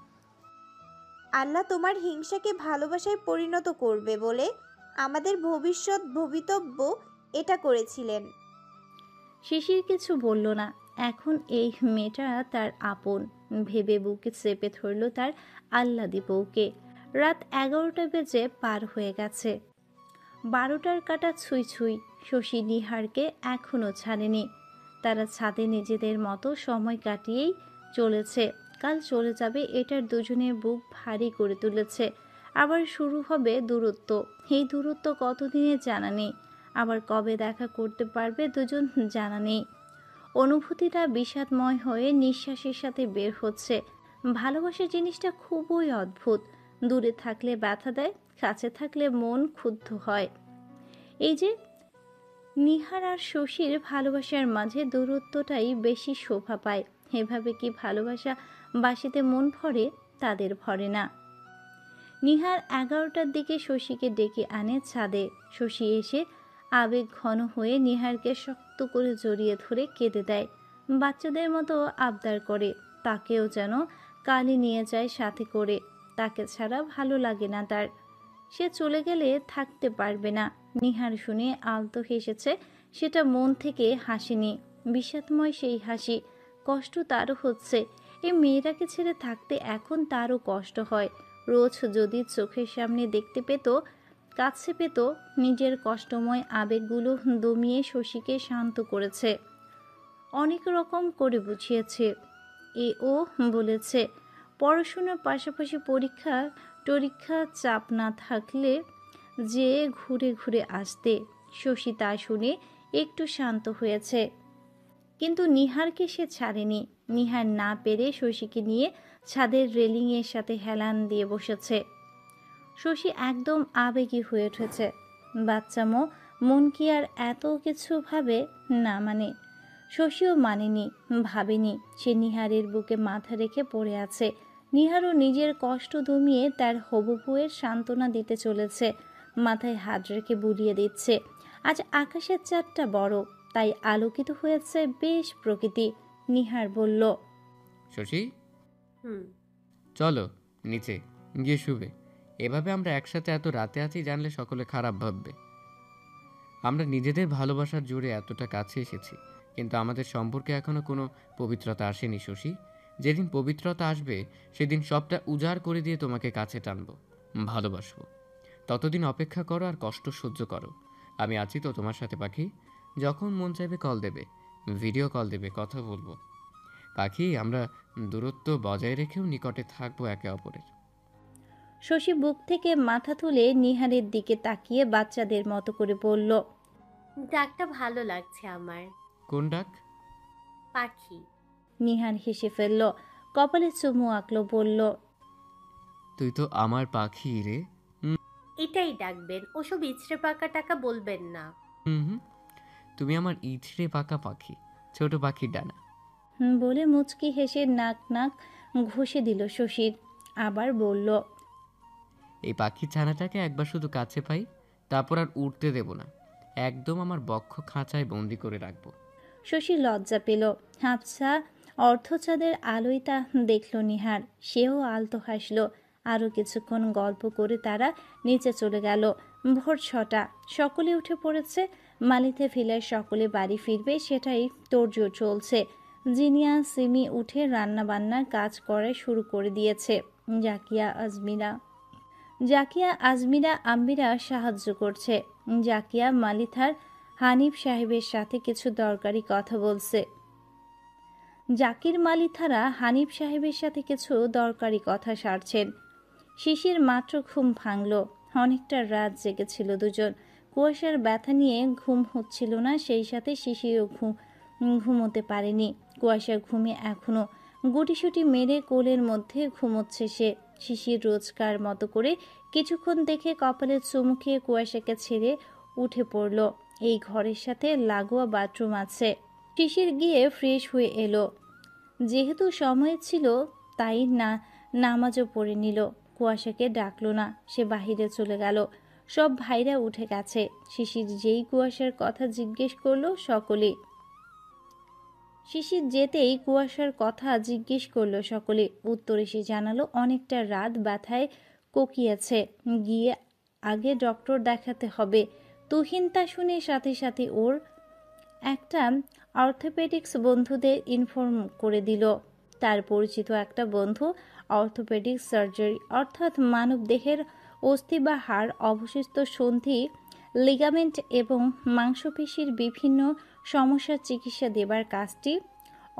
আল্লাহ তোমার হিংসাকে ভালোবাসায় পরিণত করবে বলে আমাদের ভবিষ্যৎ ভবিতব্য এটা করেছিলেন। শিশির কিছু বলল না। এখন এই মেয়েটা তার আপন ভেবে বুকে চেপে ধরল তার আহ্লাদি বউকে। রাত 11টা বেজে পার হয়ে গেছে। 12টার কাঁটা ছুঁই ছুঁই। শশী নিহারকে এখনও ছাড়েনি। তারা ছাদে নিজেদের মতো সময় কাটিয়েই চলেছে। কাল চলে যাবে, এটার দুজনের বুক ভারী করে তুলেছে। আবার শুরু হবে দূরত্ব। এই দূরত্ব কতদিনে জানা নেই, আবার কবে দেখা করতে পারবে দুজন জানা নেই। অনুভূতিটা বিষাদময় হয়ে নিঃশ্বাসের সাথে বের হচ্ছে। ভালোবাসা জিনিসটা খুবই অদ্ভুত। দূরে থাকলে ব্যথা দেয়, কাছে থাকলে মন ক্ষুব্ধ হয়। এই যে নিহার আর শশীর ভালোবাসার মাঝে দূরত্বটাই বেশি শোভা পায়। এভাবে কি ভালোবাসা বাসিতে মন ভরে? তাদের ভরে না। নিহার 11টার দিকে শশীকে ডেকে আনে ছাদে। শশী এসে আবেগ ঘন হয়ে নিহারকে শক্ত করে জড়িয়ে ধরে কেঁদে দেয়। বাচ্চাদের মতো আবদার করে তাকেও যেন কালি নিয়ে যায় সাথে করে। তাকে ছাড়া ভালো লাগে না তার। সে চলে গেলে থাকতে পারবে না। নিহার শুনে আলতো হেসেছে, সেটা মন থেকে হাসিনি, বিষাদময় সেই হাসি। কষ্ট তারও হচ্ছে। এই মেয়েটাকে ছেড়ে থাকতে এখন তারও কষ্ট হয়। রোজ যদি চোখের সামনে দেখতে পেত, কাছে পেত, নিজের কষ্টময় আবেগগুলো দমিয়ে শশীকে শান্ত করেছে, অনেক রকম করে বুঝিয়েছে। ও বলেছে পড়াশোনার পাশাপাশি পরীক্ষা চাপ না থাকলে যে ঘুরে ঘুরে আসতে। শশী তা শুনে একটু শান্ত হয়েছে, কিন্তু নিহারকে সে ছাড়েনি। নিহার না পেরে শশীকে নিয়ে ছাদের রেলিংয়ের সাথে হেলান দিয়ে বসেছে। শশী একদম আবেগী হয়ে উঠেছে। বাচ্চামো মন কি আর এত কিছু ভাবে? না মানে। শশীও মানেনি, ভাবেনি। সে নিহারের বুকে মাথা রেখে পড়ে আছে। নিহারও নিজের কষ্ট দমিয়ে তার হবু বউয়ের সান্ত্বনা দিতে চলেছে। মাথায় হাত রেখে বুলিয়ে দিচ্ছে। আজ আকাশের চাঁদটা বড়, তাই আলোকিত হয়েছে বেশ প্রকৃতি। নিহার বলল, শশী, হুম। চলো নিচে গিয়ে শুবে। এভাবে আমরা একসাথে এত রাতে আছি জানলে সকলে খারাপ ভাববে। আমরা নিজেদের ভালোবাসার জোরে এতটা কাছে এসেছি, কিন্তু আমাদের সম্পর্কে এখনো কোনো পবিত্রতা আসেনি শশী। যেদিন পবিত্রতা আসবে সেদিন সবটা উজাড় করে দিয়ে তোমাকে কাছে টানবো, ভালোবাসবো। ততদিন অপেক্ষা করো আর কষ্ট সহ্য করো। আমি আছি তো তোমার সাথে পাখি। যখন মন চাইবে কল দেবে, ভিডিও কল দেবে, কথা বলবো। পাখি, আমরা দূরত্ব বজায় রেখেও নিকটে থাকবো একে অপরের। শশী বুক থেকে মাথা তুলে নিহারের দিকে তাকিয়ে বাচ্চাদের মতো করে বলল, ডাকটা ভালো লাগছে আমার। কোন ডাক? পাখি। নিহার হেসে ফেলল, কপালে চুমু আঁকলো, বলল, তুই তো আমার পাখি রে। এটাই ডাকবেন, ওসব ইচড়ে পাকা টাকা বলবেন না। হুম হুম, তুমি আমার ইছড়ে পাকা পাখি, ছোট পাখির ডানা। বলে মুচকি হেসে নাক নাক ঘষে দিল শশীর। আবার বলল, এই পাখির ছানাটাকে একবার শুধু কাছে পাই, তারপর আর উঠতে দেব না। একদম আমার বক্ষ খাঁচায় বন্দি করে রাখবো। শশী লজ্জা পেল। হাফসা অর্ধচাঁদের আলোয় তা দেখল নিহার। সেও আলতো হাসল। আরও কিছুক্ষণ গল্প করে তারা নিচে চলে গেল। ভোর 6টা, সকলে উঠে পড়েছে। মালিতে ভিলায় সকলে বাড়ি ফিরবে সেটাই তোড়জোড় চলছে। জিনিয়া সিমি উঠে রান্না বান্নার কাজ করা শুরু করে দিয়েছে। জাকিয়া আজমিরা আম্বিরা সাহায্য করছে। জাকিয়া মালিথার হানিফ সাহেবের সাথে কিছু দরকারি কথা বলছে। জাকির মালিথারা হানিফ সাহেবের সাথে কিছু দরকারি কথা সারছেন। শিশির মাত্র ঘুম ভাঙল। অনেকটা রাত জেগেছিল দুজন। কুয়াশার ব্যথা নিয়ে ঘুম হচ্ছিল না, সেই সাথে শিশিরও ঘুমোতে পারেনি। কুয়াশার ঘুমে এখনো গুটিসুটি মেরে কোলের মধ্যে ঘুমোচ্ছে সে। শিশির রোজকার মতো করে কিছুক্ষণ দেখে কপালে চুমু খেয়ে কুয়াশাকে ছেড়ে উঠে পড়ল। এই ঘরের সাথে লাগোয়া বাথরুম আছে। শিশির গিয়ে ফ্রেশ হয়ে এলো। যেহেতু সময় ছিল তাই নামাজও পড়ে নিল। কুয়াশাকে ডাকলো না, সে বাহিরে চলে গেল। সব ভাইরা উঠে গেছে। শিশির যেই কুয়াশার কথা জিজ্ঞেস করলো সকলে। শিশির যেতেই কুয়াশার কথা জিজ্ঞেস করলো সকলে। উত্তর এসে জানালো অনেকটা রাত ব্যথায় কোকিয়েছে, গিয়ে আগে ডক্টর দেখাতে হবে। তুহিন তা শুনে সাথে সাথে ওর একটা অর্থোপেডিক্স বন্ধুদের ইনফর্ম করে দিল। তার পরিচিত একটা বন্ধু অর্থোপেডিক্স সার্জারি অর্থাৎ মানব দেহের অস্থি বা হাড়, অবশিষ্ট সন্ধি, লিগামেন্ট এবং মাংসপেশির বিভিন্ন সমস্যার চিকিৎসা দেবার কাজটি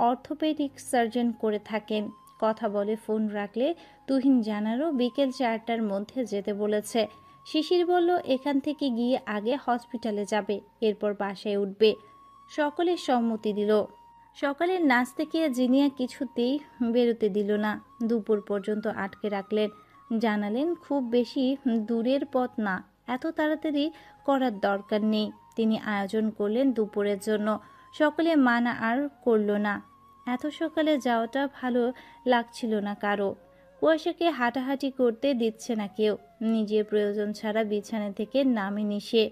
অর্থোপেডিক সার্জন করে থাকেন। কথা বলে ফোন রাখলে তুহিন জানালো বিকেল 4টার মধ্যে যেতে বলেছে। শিশির বলল এখান থেকে গিয়ে আগে হসপিটালে যাবে, এরপর বাসায় উঠবে। সকলে সম্মতি দিল। সকালের নাচ থেকে জিনিয়া কিছুতেই বেরোতে দিল না। দুপুর পর্যন্ত আটকে রাখলেন। জানালেন খুব বেশি দূরের পথ না, এত তাড়াতাড়ি করার দরকার নেই। তিনি আয়োজন করলেন দুপুরের জন্য। সকলে মানা আর করল না। এত সকালে যাওয়াটা ভালো লাগছিল না কারো। কুয়াশাকে হাঁটাহাঁটি করতে দিচ্ছে না কেউ। নিজের প্রয়োজন ছাড়া বিছানা থেকে নামেনি সে।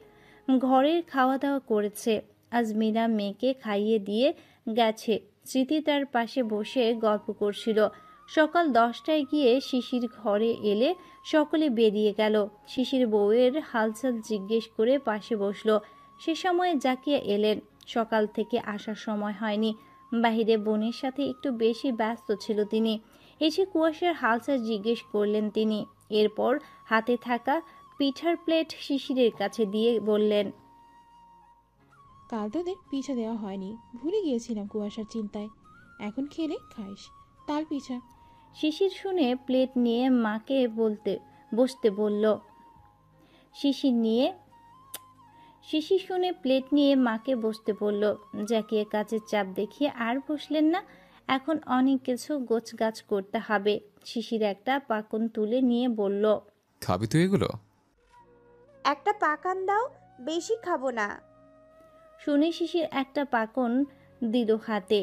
ঘরের খাওয়া দাওয়া করেছে। আজ মীরা মেয়েকে খাইয়ে দিয়ে গেছে। স্মৃতি তার পাশে বসে গল্প করছিল। সকাল 10টায় গিয়ে শিশির ঘরে এলে সকলে বেরিয়ে গেল। শিশির বউয়ের হালচাল জিজ্ঞেস করে পাশে বসলো। সে সময় জাকিয়া এলেন। সকাল থেকে আসার সময় হয়নি, বাহিরে বোনের সাথে একটু বেশি ব্যস্ত ছিল তিনি। এসে কুয়াশার হালচাল জিজ্ঞেস করলেন তিনি। এরপর হাতে থাকা পিঠার প্লেট শিশিরের কাছে দিয়ে বললেন, কাল তোদের পিঠা দেওয়া হয়নি, ভুলে গিয়েছিলাম কুয়াশার চিন্তায়। এখন খেলে খাইস তাল পিঠা। শিশির শুনে প্লেট নিয়ে মাকে বসতে বলল। শিশির শুনে প্লেট নিয়ে মাকে বসতে বলল। জাকিয়ে কাজের চাপ দেখিয়ে আর বসলেন না। এখন অনেক কিছু গোছগাছ করতে হবে। শিশির একটা পাকন তুলে নিয়ে বলল, খাবি তো এগুলো? একটা পাকান দাও, বেশি খাবো না। শুনে শিশির একটা পাকন দিল হাতে।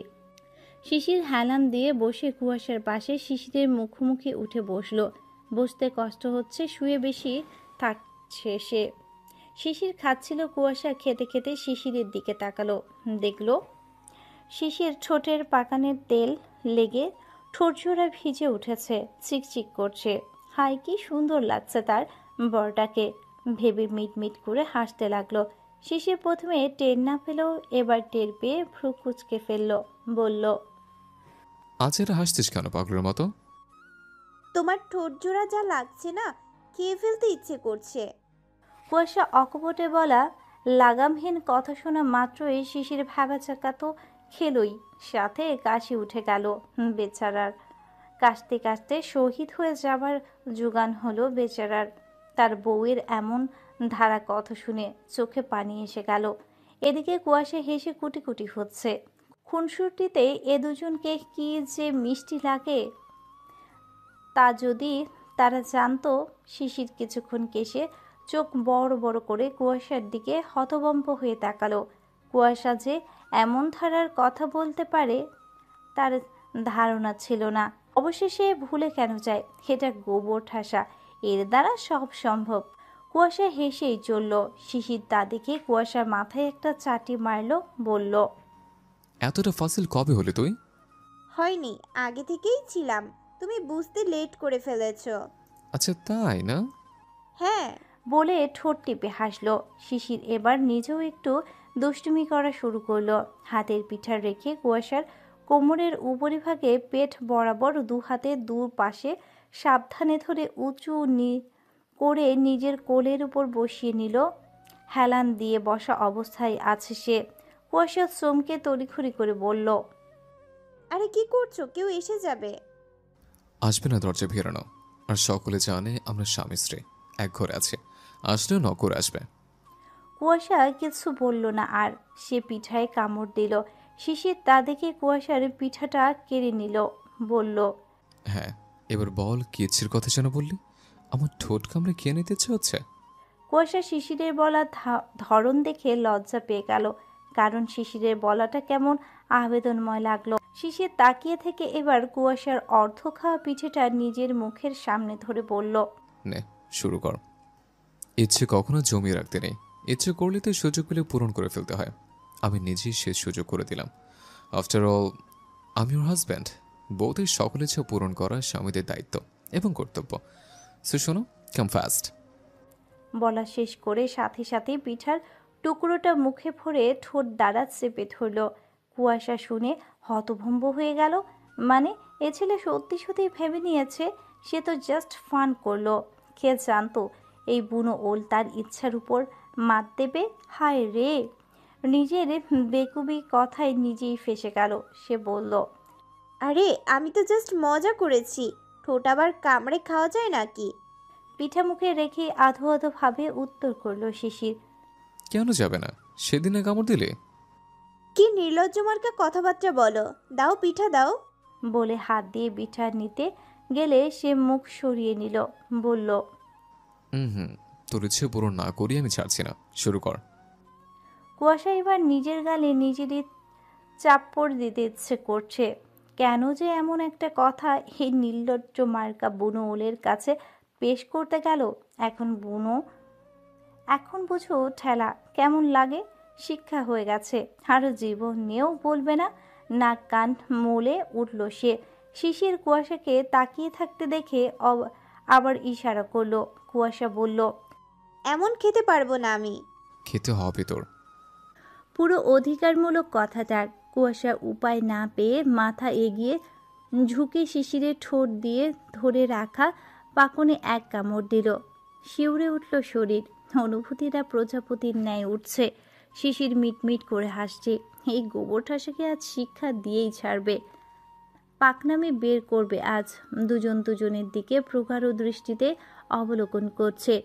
শিশির হেলান দিয়ে বসে কুয়াশার পাশে শিশিরের মুখোমুখি উঠে বসল। বসতে কষ্ট হচ্ছে, শুয়ে বেশি থাকছে সে। শিশির খাচ্ছিল, কুয়াশা খেতে খেতে শিশিরের দিকে তাকালো। দেখল শিশির ঠোঁটের পাকানের তেল লেগে ঠোঁটজোড়া ভিজে উঠেছে, চিকচিক করছে। হায় কি সুন্দর লাগছে তার বরটাকে ভেবে মিটমিট করে হাসতে লাগলো। শিশির প্রথমে টের না পেলেও এবার টের পেয়ে ভ্রু কুচকে ফেলল। বলল, আজ এরা হাসছিস কেন পাগলের মতো? তোমার ঠোঁট জোড়া যা লাগছে না, খেয়ে ফেলতে ইচ্ছে করছে। কুয়াশা অকপটে বলা লাগামহীন কথা শোনা মাত্রই শিশির ভাবাচাকা তো খেলই, সাথে কাশি উঠে গেল বেচারার। কাশতে কাশতে শহীদ হয়ে যাবার জোগান হলো বেচারার। তার বউয়ের এমন ধারা কথা শুনে চোখে পানি এসে গেল। এদিকে কুয়াশা হেসে কুটি কুটি হচ্ছে। খুনসুটিতে এ দুজনকে কি যে মিষ্টি লাগে তা যদি তারা জানতো। শিশির কিছুক্ষণ কেশে চোখ বড় বড় করে কুয়াশার দিকে হতভম্ব হয়ে তাকালো। কুয়াশা যে এমন ধারার কথা বলতে পারে তার ধারণা ছিল না। অবশেষে ভুলে কেন যায়, এটা গোবর ঠাসা, এর দ্বারা সব সম্ভব। কুয়াশা হেসেই চলল। শিশির তা দেখে কুয়াশার মাথায় একটা চাটি মারল, বলল, এতটা ফাসিল কবে হলে তুই? হয়নি, আগে থেকেই ছিলাম, তুমি বুঝতে লেট করে ফেলেছো। আচ্ছা তাই না? হ্যাঁ। বলে ঠোঁট টিপে হাসল। শিশির এবার নিজেও একটু দুষ্টুমি করা শুরু করলো। হাতের পিঠা রেখে কুয়াশার কোমরের উপরিভাগে পেট বরাবর দু হাতে দু পাশে সাবধানে ধরে উঁচু করে নিজের কোলের উপর বসিয়ে নিল। হেলান দিয়ে বসা অবস্থায় আছে সে। কুয়াশা চমকে তড়িঘড়ি করে বলল, আরে কি করছো? কেউ এসে যাবে। আসবে না দরজা ভেরানো। আর সকলে জানে আমরা স্বামী স্ত্রী, এক ঘরে আছে, আসলেও নকর আসবে। কুয়াশা কিছু বলল না আর। সে পিঠায় কামড় দিল। শিশির তা দেখে কুয়াশার পিঠাটা কেড়ে নিল, বলল, হ্যাঁ, এবার বল কি ইচ্ছের কথা যেন বললি? আমার ঠোঁট কামড়ে খেয়ে নিতে ইচ্ছে হচ্ছে? কুয়াশা শিশিরের বলা ধরন দেখে লজ্জা পেয়ে গেল, কারণ শিশিরের বলাটা কেমন আবেদনময় লাগলো। শিশির তাকিয়ে থেকে এবার কুয়াশার অর্ধ খাওয়া পিঠেটা নিজের মুখের সামনে ধরে বলল, নে শুরু কর। ইচ্ছে কখনো জমিয়ে রাখতে নেই, ইচ্ছে করলে তো সুযোগ পেলে পূরণ করে ফেলতে হয়। আমি নিজেই সে সুযোগ করে দিলাম। আফটার অল আমি ওর হাজব্যান্ড। বউদের সকল ইচ্ছা পূরণ করা স্বামীদের দায়িত্ব এবং কর্তব্য। সো শোনো, কাম ফাস্ট। বলা শেষ করে সাথে সাথে পিঠার টুকরোটা মুখে ভরে ঠোঁট দ্বারা চেপে ধরল। কুয়াশা শুনে হতভম্ব হয়ে গেল। মানে এ ছেলে সত্যি সত্যি ভেবে নিয়েছে সে তো জাস্ট ফান করলো। কে জানতো এই বুনো ওল তার ইচ্ছার উপর মাত দেবে। হায় রে, নিজের বেকুবি কথায় নিজেই ফেঁসে গেল। সে বলল, আরে আমি তো জাস্ট মজা করেছি। ঠোঁট আবার কামড়ে খাওয়া যায় নাকি? পিঠা মুখে রেখে আধো আধো ভাবে উত্তর করলো শিশির, কেন যাবে না? সেদিনে কামড় দিলে। কি নির্লজ্জ মার্কা কথাবার্তা বলো। দাও পিঠা দাও। বলে হাত দিয়ে পিঠা নিতে গেলে সে মুখ সরিয়ে নিল, বলল, হুম, তোর ইচ্ছে পূরণ না করি আমি ছাড়ছি না, শুরু কর। কুয়াশা এবার নিজের গালে নিজেরই চাপ্পড় দিতে ইচ্ছে করছে। কেন যে এমন একটা কথা এই নির্লজ্জ মার্কা বুনো ওলের কাছে পেশ করতে গেল। এখন বুঝো ঠেলা কেমন লাগে। শিক্ষা হয়ে গেছে, আরও জীবনেও বলবে না। নাক কান মলে উঠল সে। শিশির কুয়াশাকে তাকিয়ে থাকতে দেখে আবার ইশারা করলো। কুয়াশা বলল, এমন খেতে পারবো না আমি। খেতে হবে তোর। পুরো অধিকারমূলক কথাটার। কুয়াশা উপায় না পেয়ে মাথা এগিয়ে ঝুঁকে শিশিরের ঠোঁট দিয়ে ধরে রাখা পাকনে এক কামড় দিল। শিউরে উঠল শরীর, অনুভূতিটা প্রজাপতির ন্যায় উঠছে। শিশির মিটমিট করে হাসছে। এই গোবর ঠাসাকে আজ শিক্ষা দিয়েই ছাড়বে, পাকনামে বের করবে আজ। দুজন দুজনের দিকে প্রগাঢ় দৃষ্টিতে অবলোকন করছে।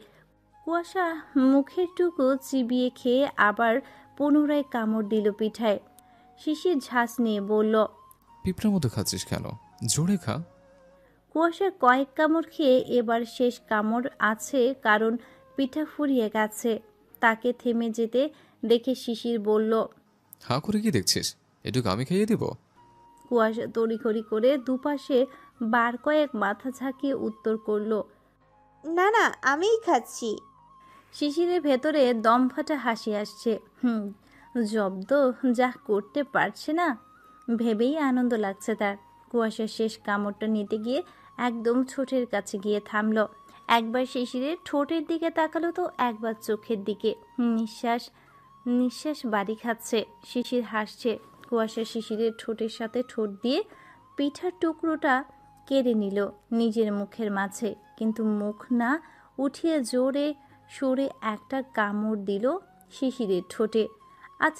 কুয়াশা মুখের টুকু চিবিয়ে খেয়ে আবার পুনরায় কামড় দিল পিঠায়। শিশির ঝাঁস নিয়ে বলল, পিঁপড়ার মতো খাচ্ছিস কেন? জোরে খা। কুয়াশা কয়েক কামড় খেয়ে এবার শেষ কামড় আছে, কারণ পিঠা ফুরিয়ে গেছে। তাকে থেমে যেতে দেখে শিশির বলল, হাঁ করে কি দেখছিস? এটুকু আমি খাইয়ে দিব। কুয়াশা তড়িঘড়ি করে দুপাশে বার কয়েক মাথা ঝাঁকিয়ে উত্তর করল, না না, আমিই খাচ্ছি। শিশিরের ভেতরে দমফাটা হাসি আসছে। জব্দ যা করতে পারছে না ভেবেই আনন্দ লাগছে তার। কুয়াশা শেষ কামড়টা নিতে গিয়ে একদম ঠোঁটের কাছে গিয়ে থামল। একবার শিশিরের ঠোঁটের দিকে তাকালো তো একবার চোখের দিকে। নিঃশ্বাস নিঃশ্বাস বাড়ি খাচ্ছে। শিশির হাসছে। কুয়াশা শিশিরের ঠোঁটের সাথে ঠোঁট দিয়ে পিঠার টুকরোটা কেড়ে নিল নিজের মুখের মাঝে, কিন্তু মুখ না উঠিয়ে জোরে সরে একটা কামড় দিল শিশিরের ঠোঁটে। আজ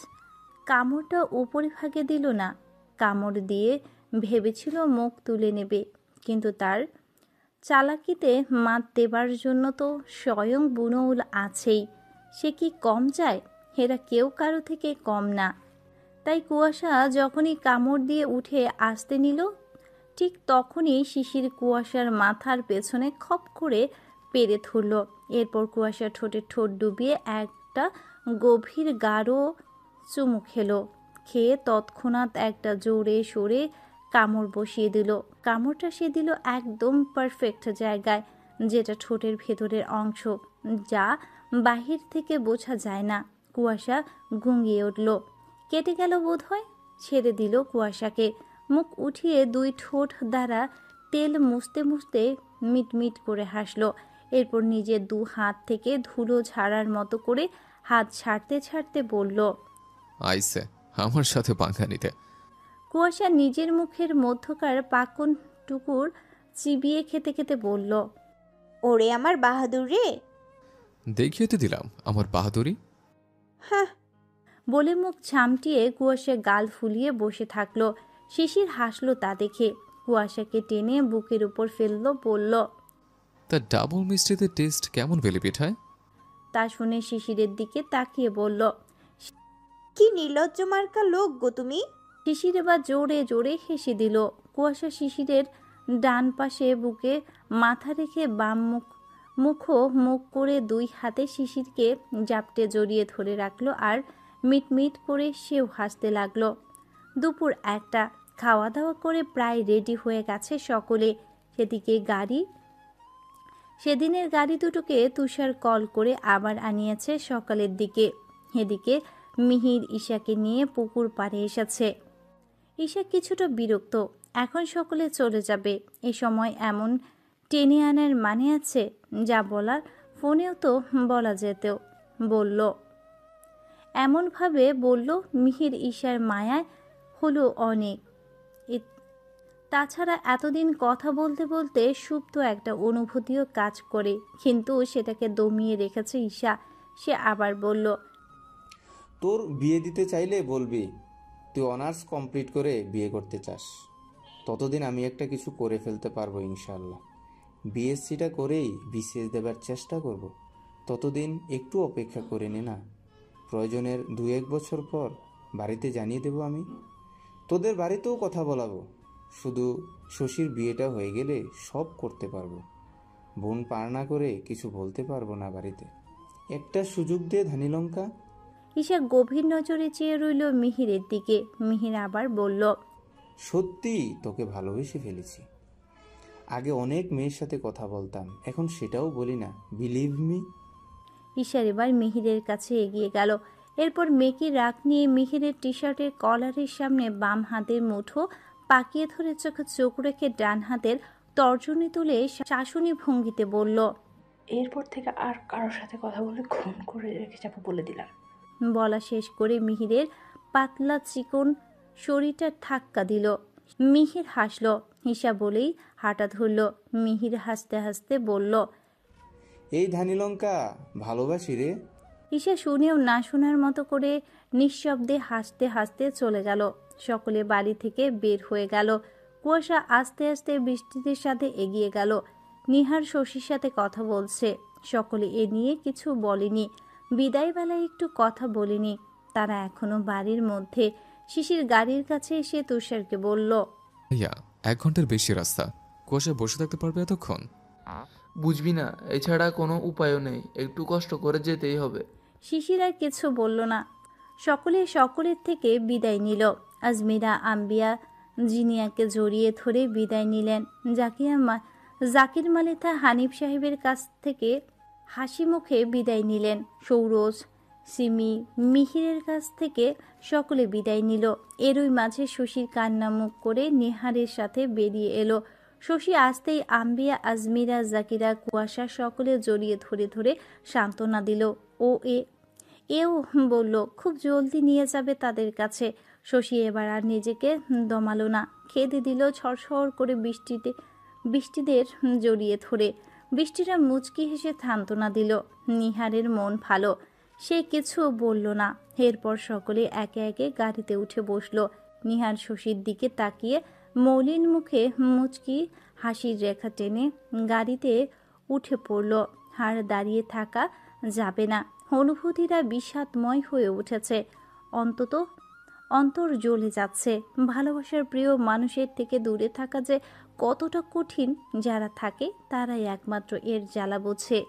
কামড়টা উপরিভাগে দিল না। কামড় দিয়ে ভেবেছিল মুখ তুলে নেবে, কিন্তু তার চালাকিতে মাত দেবার জন্য তো স্বয়ং বুনোউল আছেই। সে কি কম চায়? এরা কেউ কারো থেকে কম না। তাই কুয়াশা যখনই কামড় দিয়ে উঠে আসতে নিল, ঠিক তখনই শিশির কুয়াশার মাথার পেছনে খপ করে পেরে ধরল। এরপর কুয়াশা ঠোঁটে ঠোঁট ডুবিয়ে একটা গভীর গাঢ় চুমু খেয়ে তৎক্ষণাৎ একটা জোরে সোরে কামড় বসিয়ে দিল। কামড়টা সে দিল একদম পারফেক্ট জায়গায়, যেটা ঠোঁটের ভেতরের অংশ, যা বাহির থেকে বোঝা যায় না। কুয়াশা গুঙিয়ে উঠল। কেটে গেল বোধহয়। ছেড়ে দিল কুয়াশাকে। মুখ উঠিয়ে দুই ঠোঁট দ্বারা তেল মুছতে মুছতে মিটমিট করে হাসল। এরপর নিজের দু হাত থেকে ধুলো ঝাড়ার মতো করে হাত ছাড়তে ছাড়তে বলল, আইসে আমার সাথে পাঙ্খা নিতে। কুয়াশা নিজের মুখের মধ্যকার পাকন টুকুর চিবিয়ে খেতে খেতে বলল, ওরে আমার বাহাদুর রে। দেখিয়ে তো দিলাম আমার বাহাদুরি। হ্যাঁ। বলে মুখ ঝামটিয়ে কুয়াশা গাল ফুলিয়ে বসে থাকলো। শিশির হাসলো তা দেখে। কুয়াশাকে টেনে বুকের উপর ফেললো, বলল, তা ডাবল মিষ্টিতে টেস্ট কেমন পেলে পিঠায়? তা শুনে শিশিরের দিকে তাকিয়ে বলল। কি নির্লজ্জ মার্কা লোক গো তুমি। শিশির এবার জোরে জোরে হেসে দিল। কুয়াশা শিশিরের ডান পাশে বুকে মাথা রেখে বাম মুখ করে দুই হাতে শিশিরকে জাপটে জড়িয়ে ধরে রাখলো আর মিটমিট করে সেও হাসতে লাগলো। দুপুর 1টা, খাওয়া দাওয়া করে প্রায় রেডি হয়ে গেছে সকলে। সেদিনের গাড়ি দুটোকে তুষার কল করে আবার আনিয়েছে সকালের দিকে। এদিকে মিহির ঈশাকে নিয়ে পুকুর পাড়ে এসেছে। ঈশা কিছুটা বিরক্ত, এখন সকলে চলে যাবে। এ সময় এমন টেনে আনার মানে আছে? যা বলার ফোনেও তো বলা যেত। বলল, এমনভাবে বলল মিহির ঈশার মায়ায় হলো অনেক। তাছাড়া এতদিন কথা বলতে বলতে সুপ্ত একটা অনুভূতিও কাজ করে, কিন্তু সেটাকে দমিয়ে রেখেছে ঈশা। সে আবার বলল, তোর বিয়ে দিতে চাইলে বলবি তুই অনার্স কমপ্লিট করে বিয়ে করতে চাস। ততদিন আমি একটা কিছু করে ফেলতে পারবো ইনশাল্লাহ। বিএসসিটা করেই বিসিএস দেবার চেষ্টা করব। ততদিন একটু অপেক্ষা করে নে না। প্রয়োজনের 2-1 বছর পর বাড়িতে জানিয়ে দেব আমি। তোদের বাড়িতেও কথা বলাবো। শুধু শশীর বিয়েটা হয়ে গেলে সব করতে পারবো। বোন পার না করে কিছু বলতে পারবো না বাড়িতে। একটা সুযোগ দে ধানিলঙ্কা। ঈশা গভীর নজরে চেয়ে রইল মিহিরের দিকে। মিহির আবার বলল, সত্যি তোকে ভালোবেসে ফেলেছি। আগে অনেক মেয়ের সাথে কথা বলতাম, এখন সেটাও বলি না। Believe me. ঈশার এবার মিহিরের কাছে এগিয়ে গেল। এরপর মেকি রাগ নিয়ে মিহিরের টি শার্টের কলারের সামনে বাম হাতের মুঠো পাকিয়ে ধরে চোখে চোখ রেখে ডান হাতের তর্জনী তুলে শাসনী ভঙ্গিতে বলল, এরপর থেকে আর কারোর সাথে কথা বলে খুন করে রেখে যাবো বলে দিলাম। বলা শেষ করে মিহিরের পাতলা চিকন শরীরটা ধাক্কা দিল। মিহির হাসল। ঈশা বলেই হাঁটা ধরল। মিহির হাসতে হাসতে বলল, এই ধানিলঙ্কা ভালোবাসি রে। ঈশা শুনেও না শোনার মতো করে নিঃশব্দে হাসতে হাসতে চলে গেল। সকলে বাড়ি থেকে বের হয়ে গেল। কুয়াশা আস্তে আস্তে বৃষ্টিদের সাথে এগিয়ে গেল। নিহার শশীর সাথে কথা বলছে। সকলে এ নিয়ে কিছু বলেনি। বিদায় বেলায় একটু কথা বলেনি। তারা এখনো বাড়ির মধ্যে। শিশির গাড়ির কাছে এসে তুষারকে বলল, ভাইয়া 1 ঘন্টার বেশি রাস্তা, কুয়াশায় বসে থাকতে পারবে এতক্ষণ? বুঝবি না, এছাড়া কোনো উপায়ও নেই, একটু কষ্ট করে যেতেই হবে। শিশির আর কিছু বলল না। সকলের থেকে বিদায় নিল। আজমিরা আম্বিয়া জিনিয়াকে জড়িয়ে ধরে বিদায় নিলেন। জাকির মালিথা হানিফ সাহেবের কাছ থেকে হাসি মুখে বিদায় নিলেন। সৌরজ, সিমি, মিহিরের কাছ থেকে সকলে বিদায় নিল। এরই মাঝে শশীর কান্না মুখ করে নেহারের সাথে বেরিয়ে এলো। শশী আসতেই আম্বিয়া, আজমিরা, জাকিরা, কুয়াশা সকলে জড়িয়ে ধরে ধরে সান্ত্বনা দিল। এও বলল খুব জলদি নিয়ে যাবে তাদের কাছে। শশী এবার আর নিজেকে দমালো না, কেঁদে দিল ছড়ছড় করে বৃষ্টিদের জড়িয়ে ধরে। বৃষ্টিরা মুচকি হেসে সান্ত্বনা দিল। নিহারের মন ভালো, সে কিছু বলল না। এরপর সকলে একে একে গাড়িতে উঠে বসলো। নিহার শশীর দিকে তাকিয়ে মলিন মুখে মুচকি হাসির রেখা টেনে গাড়িতে উঠে পড়ল। আর দাঁড়িয়ে থাকা যাবে না। অনুভূতিটা বিষাদময় হয়ে উঠেছে। অন্তর জ্বলে যাচ্ছে। ভালোবাসার প্রিয় মানুষের থেকে দূরে থাকা যে কতটা কঠিন, যারা থাকে তারাই একমাত্র এর জ্বালা বোঝে।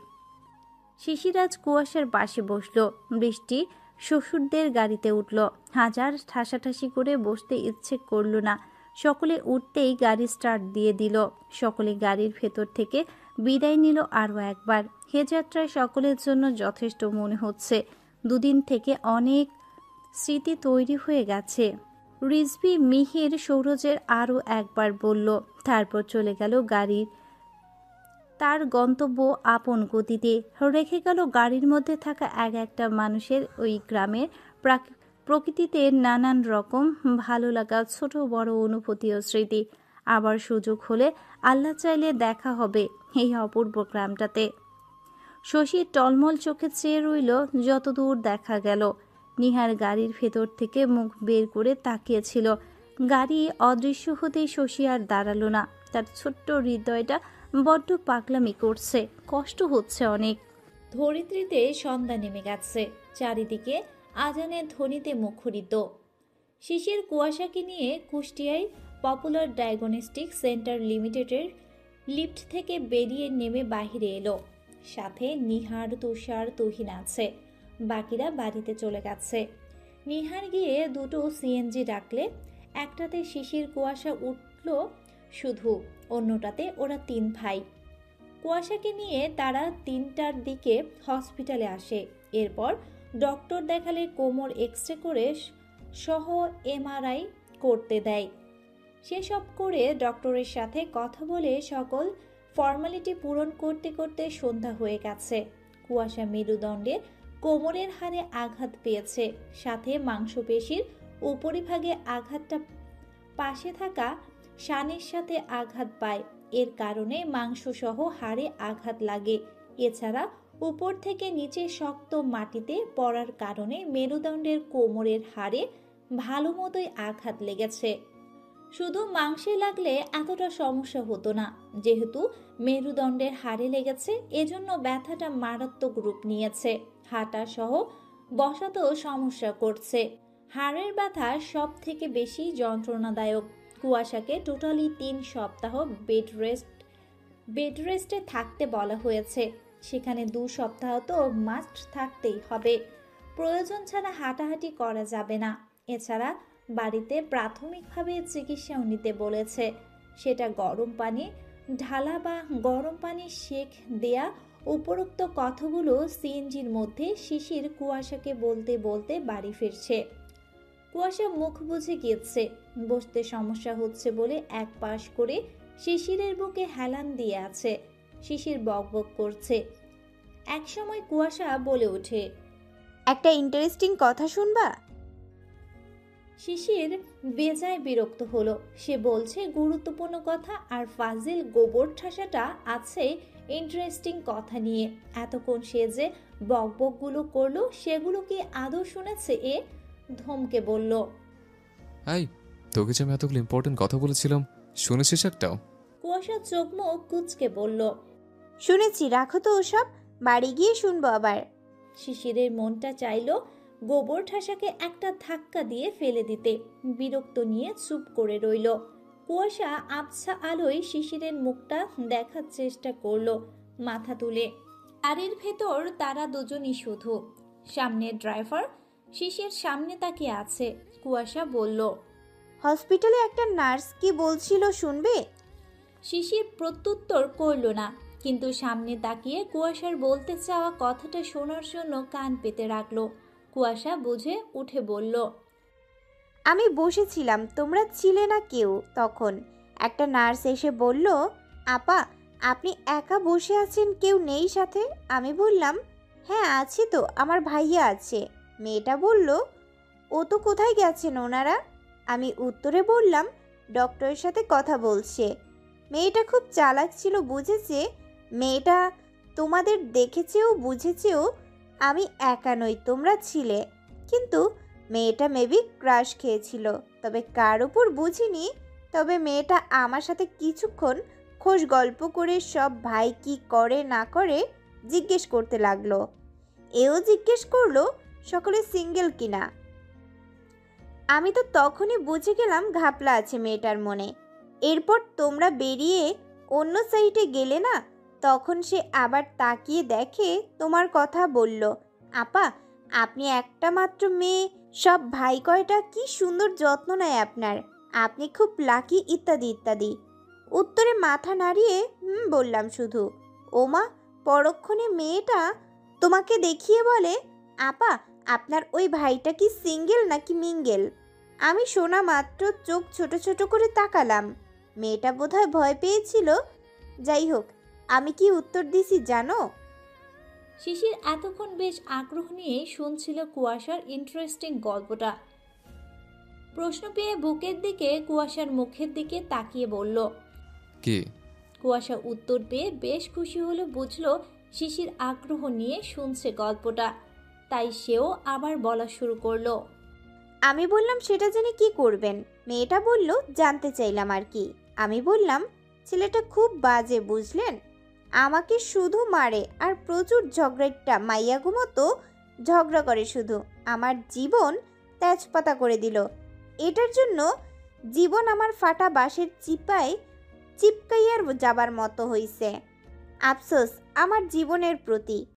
শিশিরাজ কুয়াশার পাশে বসলো। বৃষ্টি শ্বশুরদের গাড়িতে উঠল। হাজার ঠাসাঠাসি করে বসতে ইচ্ছে করল না। সকলে উঠতেই গাড়ি স্টার্ট দিয়ে দিল। সকলে গাড়ির ভেতর থেকে বিদায় নিল আরও একবার। হে যাত্রায় সকলের জন্য যথেষ্ট মনে হচ্ছে। 2 দিন থেকে অনেক স্মৃতি তৈরি হয়ে গেছে। রিজভি, মিহির, সৌরজের আরও একবার বলল। তারপর চলে গেল গাড়ির তার গন্তব্য আপন গতিতে। রেখে গেল গাড়ির মধ্যে থাকা একটা মানুষের ওই গ্রামের প্রকৃতিতে নানান রকম ভালো লাগা, ছোট বড় অনুভূতি ও স্মৃতি। আবার সুযোগ হলে আল্লাহ চাইলে দেখা হবে এই অপূর্ব গ্রামটাতে। শশী টলমল চোখে চেয়ে রইল যতদূর দেখা গেল। নিহার গাড়ির ভেতর থেকে মুখ বের করে তাকিয়েছিল। গাড়ি অদৃশ্য হতেই শশী আর দাঁড়ালো না। তার ছোট্ট হৃদয়টা বড্ড পাগলামি করছে, কষ্ট হচ্ছে অনেক। ধরিত্রীতে সন্ধ্যা নেমে গেছে, চারিদিকে আজানের ধ্বনিতে মুখরিত। শিশির কুয়াশাকে নিয়ে কুষ্টিয়ায় পপুলার ডায়াগনস্টিক সেন্টার লিমিটেডের লিফট থেকে বেরিয়ে নেমে বাহিরে এলো। সাথে নিহার, তুষার, তুহিন আছে। বাকিরা বাড়িতে চলে গেছে। নিহার গিয়ে দুটো সিএনজি ডাকলে একটাতে শিশির কুয়াশা উঠল শুধু, অন্যটাতে ওরা 3 ভাই। কুয়াশাকে নিয়ে তারা 3টার দিকে হসপিটালে আসে। এরপর ডক্টর দেখালে কোমর এক্সরে করে সহ এমআরআই করতে দেয়। সেসব করে ডক্টরের সাথে কথা বলে সকল ফর্মালিটি পূরণ করতে করতে সন্ধ্যা হয়ে গেছে। কুয়াশা মেরুদণ্ডে কোমরের হাড়ে আঘাত পেয়েছে, সাথে মাংসপেশির উপরিভাগে আঘাতটা পাশে থাকা শানের সাথে আঘাত পায়। এর কারণে মাংসসহ হাড়ে আঘাত লাগে। এছাড়া উপর থেকে নিচে শক্ত মাটিতে পড়ার কারণে মেরুদণ্ডের কোমরের হাড়ে ভালো মতোই আঘাত লেগেছে। শুধু মাংসে লাগলে এতটা সমস্যা হতো না, যেহেতু মেরুদণ্ডের হাড়ে লেগেছে এজন্য ব্যথাটা মারাত্মক রূপ নিয়েছে। হাঁটা সহ বসাতেও সমস্যা করছে। হাড়ের ব্যথা সব থেকে বেশি যন্ত্রণাদায়ক। কুয়াশাকে টোটালি 3 সপ্তাহ বেড রেস্টে থাকতে বলা হয়েছে। সেখানে 2 সপ্তাহ তো মাস্ট থাকতেই হবে। প্রয়োজন ছাড়া হাঁটাহাঁটি করা যাবে না। এছাড়া বাড়িতে প্রাথমিকভাবে চিকিৎসাও নিতে বলেছে, সেটা গরম পানি ঢালা বা গরম পানি সেক দেয়া। উপরোক্ত কথাগুলো সিএনজির মধ্যে শিশির কুয়াশাকে বলতে বলতে বাড়ি ফিরছে। কুয়াশা মুখ বুজে গিয়েছে, বসতে সমস্যা হচ্ছে বলে এক পাশ করে শিশিরের বুকে হেলান দিয়ে আছে। শিশির বকবক করছে। একসময় কুয়াশা বলে ওঠে, একটা ইন্টারেস্টিং কথা শুনবা? শিশির বেজায় বিরক্ত হলো। সে বলছে গুরুত্বপূর্ণ কথা, আর ফাজিল গোবর ঠাসাটা আছে ইন্টারেস্টিং কথা নিয়ে। এতক্ষণ সে যে বকবকগুলো করলো সেগুলো কি আদৌ শুনেছে? এ ধমকে বলল, এই তোকে যে আমি এতগুলো ইম্পর্টেন্ট কথা বলেছিলাম, শুনেছিস একটাও? কুয়াশা চোখ মুখ কুচকে বলল, শুনেছি, রাখো তো ওসব, বাড়ি গিয়ে শুনবো আবার। শিশিরের মনটা চাইল গোবর ঠাসাকে একটা ধাক্কা দিয়ে ফেলে দিতে। বিরক্ত নিয়ে চুপ করে রইল। কুয়াশা আবছা আলোয় শিশিরের মুখটা দেখার চেষ্টা করলো মাথা তুলে। গাড়ির ভেতর তারা দুজনই শুধু। সামনে ড্রাইভার, শিশির সামনে তাকিয়ে আছে। কুয়াশা বলল, হসপিটালে একটা নার্স কি বলছিল শুনবে? শিশির প্রত্যুত্তর করল না, কিন্তু সামনে তাকিয়ে কুয়াশার বলতে চাওয়া কথাটা শোনার জন্য কান পেতে রাখলো। কুয়াশা বুঝে উঠে বলল, আমি বসেছিলাম, তোমরা ছিলে না কেউ। তখন একটা নার্স এসে বলল, আপা আপনি একা বসে আছেন, কেউ নেই সাথে? আমি বললাম, হ্যাঁ আছি তো, আমার ভাইয়া আছে। মেয়েটা বলল, ও তো কোথায় গেছেন ওনারা? আমি উত্তরে বললাম, ডক্টরের সাথে কথা বলছে। মেয়েটা খুব চালাক ছিল, বুঝেছে। মেয়েটা তোমাদের দেখেছেও বুঝেছেও আমি একা নই, তোমরা ছিলে। কিন্তু মেয়েটা মেবি ক্রাশ খেয়েছিল, তবে কার উপর বুঝিনি। তবে মেয়েটা আমার সাথে কিছুক্ষণ খোশ গল্প করে সব ভাই কি করে না করে জিজ্ঞেস করতে লাগলো। এও জিজ্ঞেস করলো সকলে সিঙ্গেল কিনা। আমি তো তখনই বুঝে গেলাম ঘাপলা আছে মেয়েটার মনে। এরপর তোমরা বেরিয়ে অন্য সাইডে গেলে না, তখন সে আবার তাকিয়ে দেখে তোমার কথা বলল, আপা আপনি একটা মাত্র মেয়ে, সব ভাই কয়টা কি সুন্দর যত্ন নেয় আপনার, আপনি খুব লাকি, ইত্যাদি ইত্যাদি। উত্তরে মাথা নাড়িয়ে বললাম শুধু। ওমা, পরক্ষণে মেয়েটা তোমাকে দেখিয়ে বলে, আপা আপনার ওই ভাইটা কি সিঙ্গেল নাকি মিঙ্গেল? আমি শোনা মাত্র চোখ ছোট ছোট করে তাকালাম। মেয়েটা বোধহয় ভয় পেয়েছিল। যাই হোক, আমি কি উত্তর দিছি জানো? শিশির এতক্ষণ বেশ আগ্রহ নিয়ে শুনছিল কুয়াশার ইন্টারেস্টিং গল্পটা। প্রশ্ন পেয়ে বুকের দিকে কুয়াশার মুখের দিকে তাকিয়ে বলল, কি? কুয়াশা উত্তর পেয়ে বেশ খুশি হলো, বুঝলো শিশির আগ্রহ নিয়ে শুনছে গল্পটা। তাই সেও আবার বলা শুরু করলো, আমি বললাম সেটা জেনে কি করবেন? মেয়েটা বলল জানতে চাইলাম আর কি। আমি বললাম ছেলেটা খুব বাজে বুঝলেন, আমাকে শুধু মারে আর প্রচুর ঝগড়াটা মাইয়াগো মতো ঝগড়া করে, শুধু আমার জীবন তেজপাতা করে দিল। এটার জন্য জীবন আমার ফাটা বাঁশের চিপকাইয়ার যাবার মতো হইছে। আফসোস আমার জীবনের প্রতি।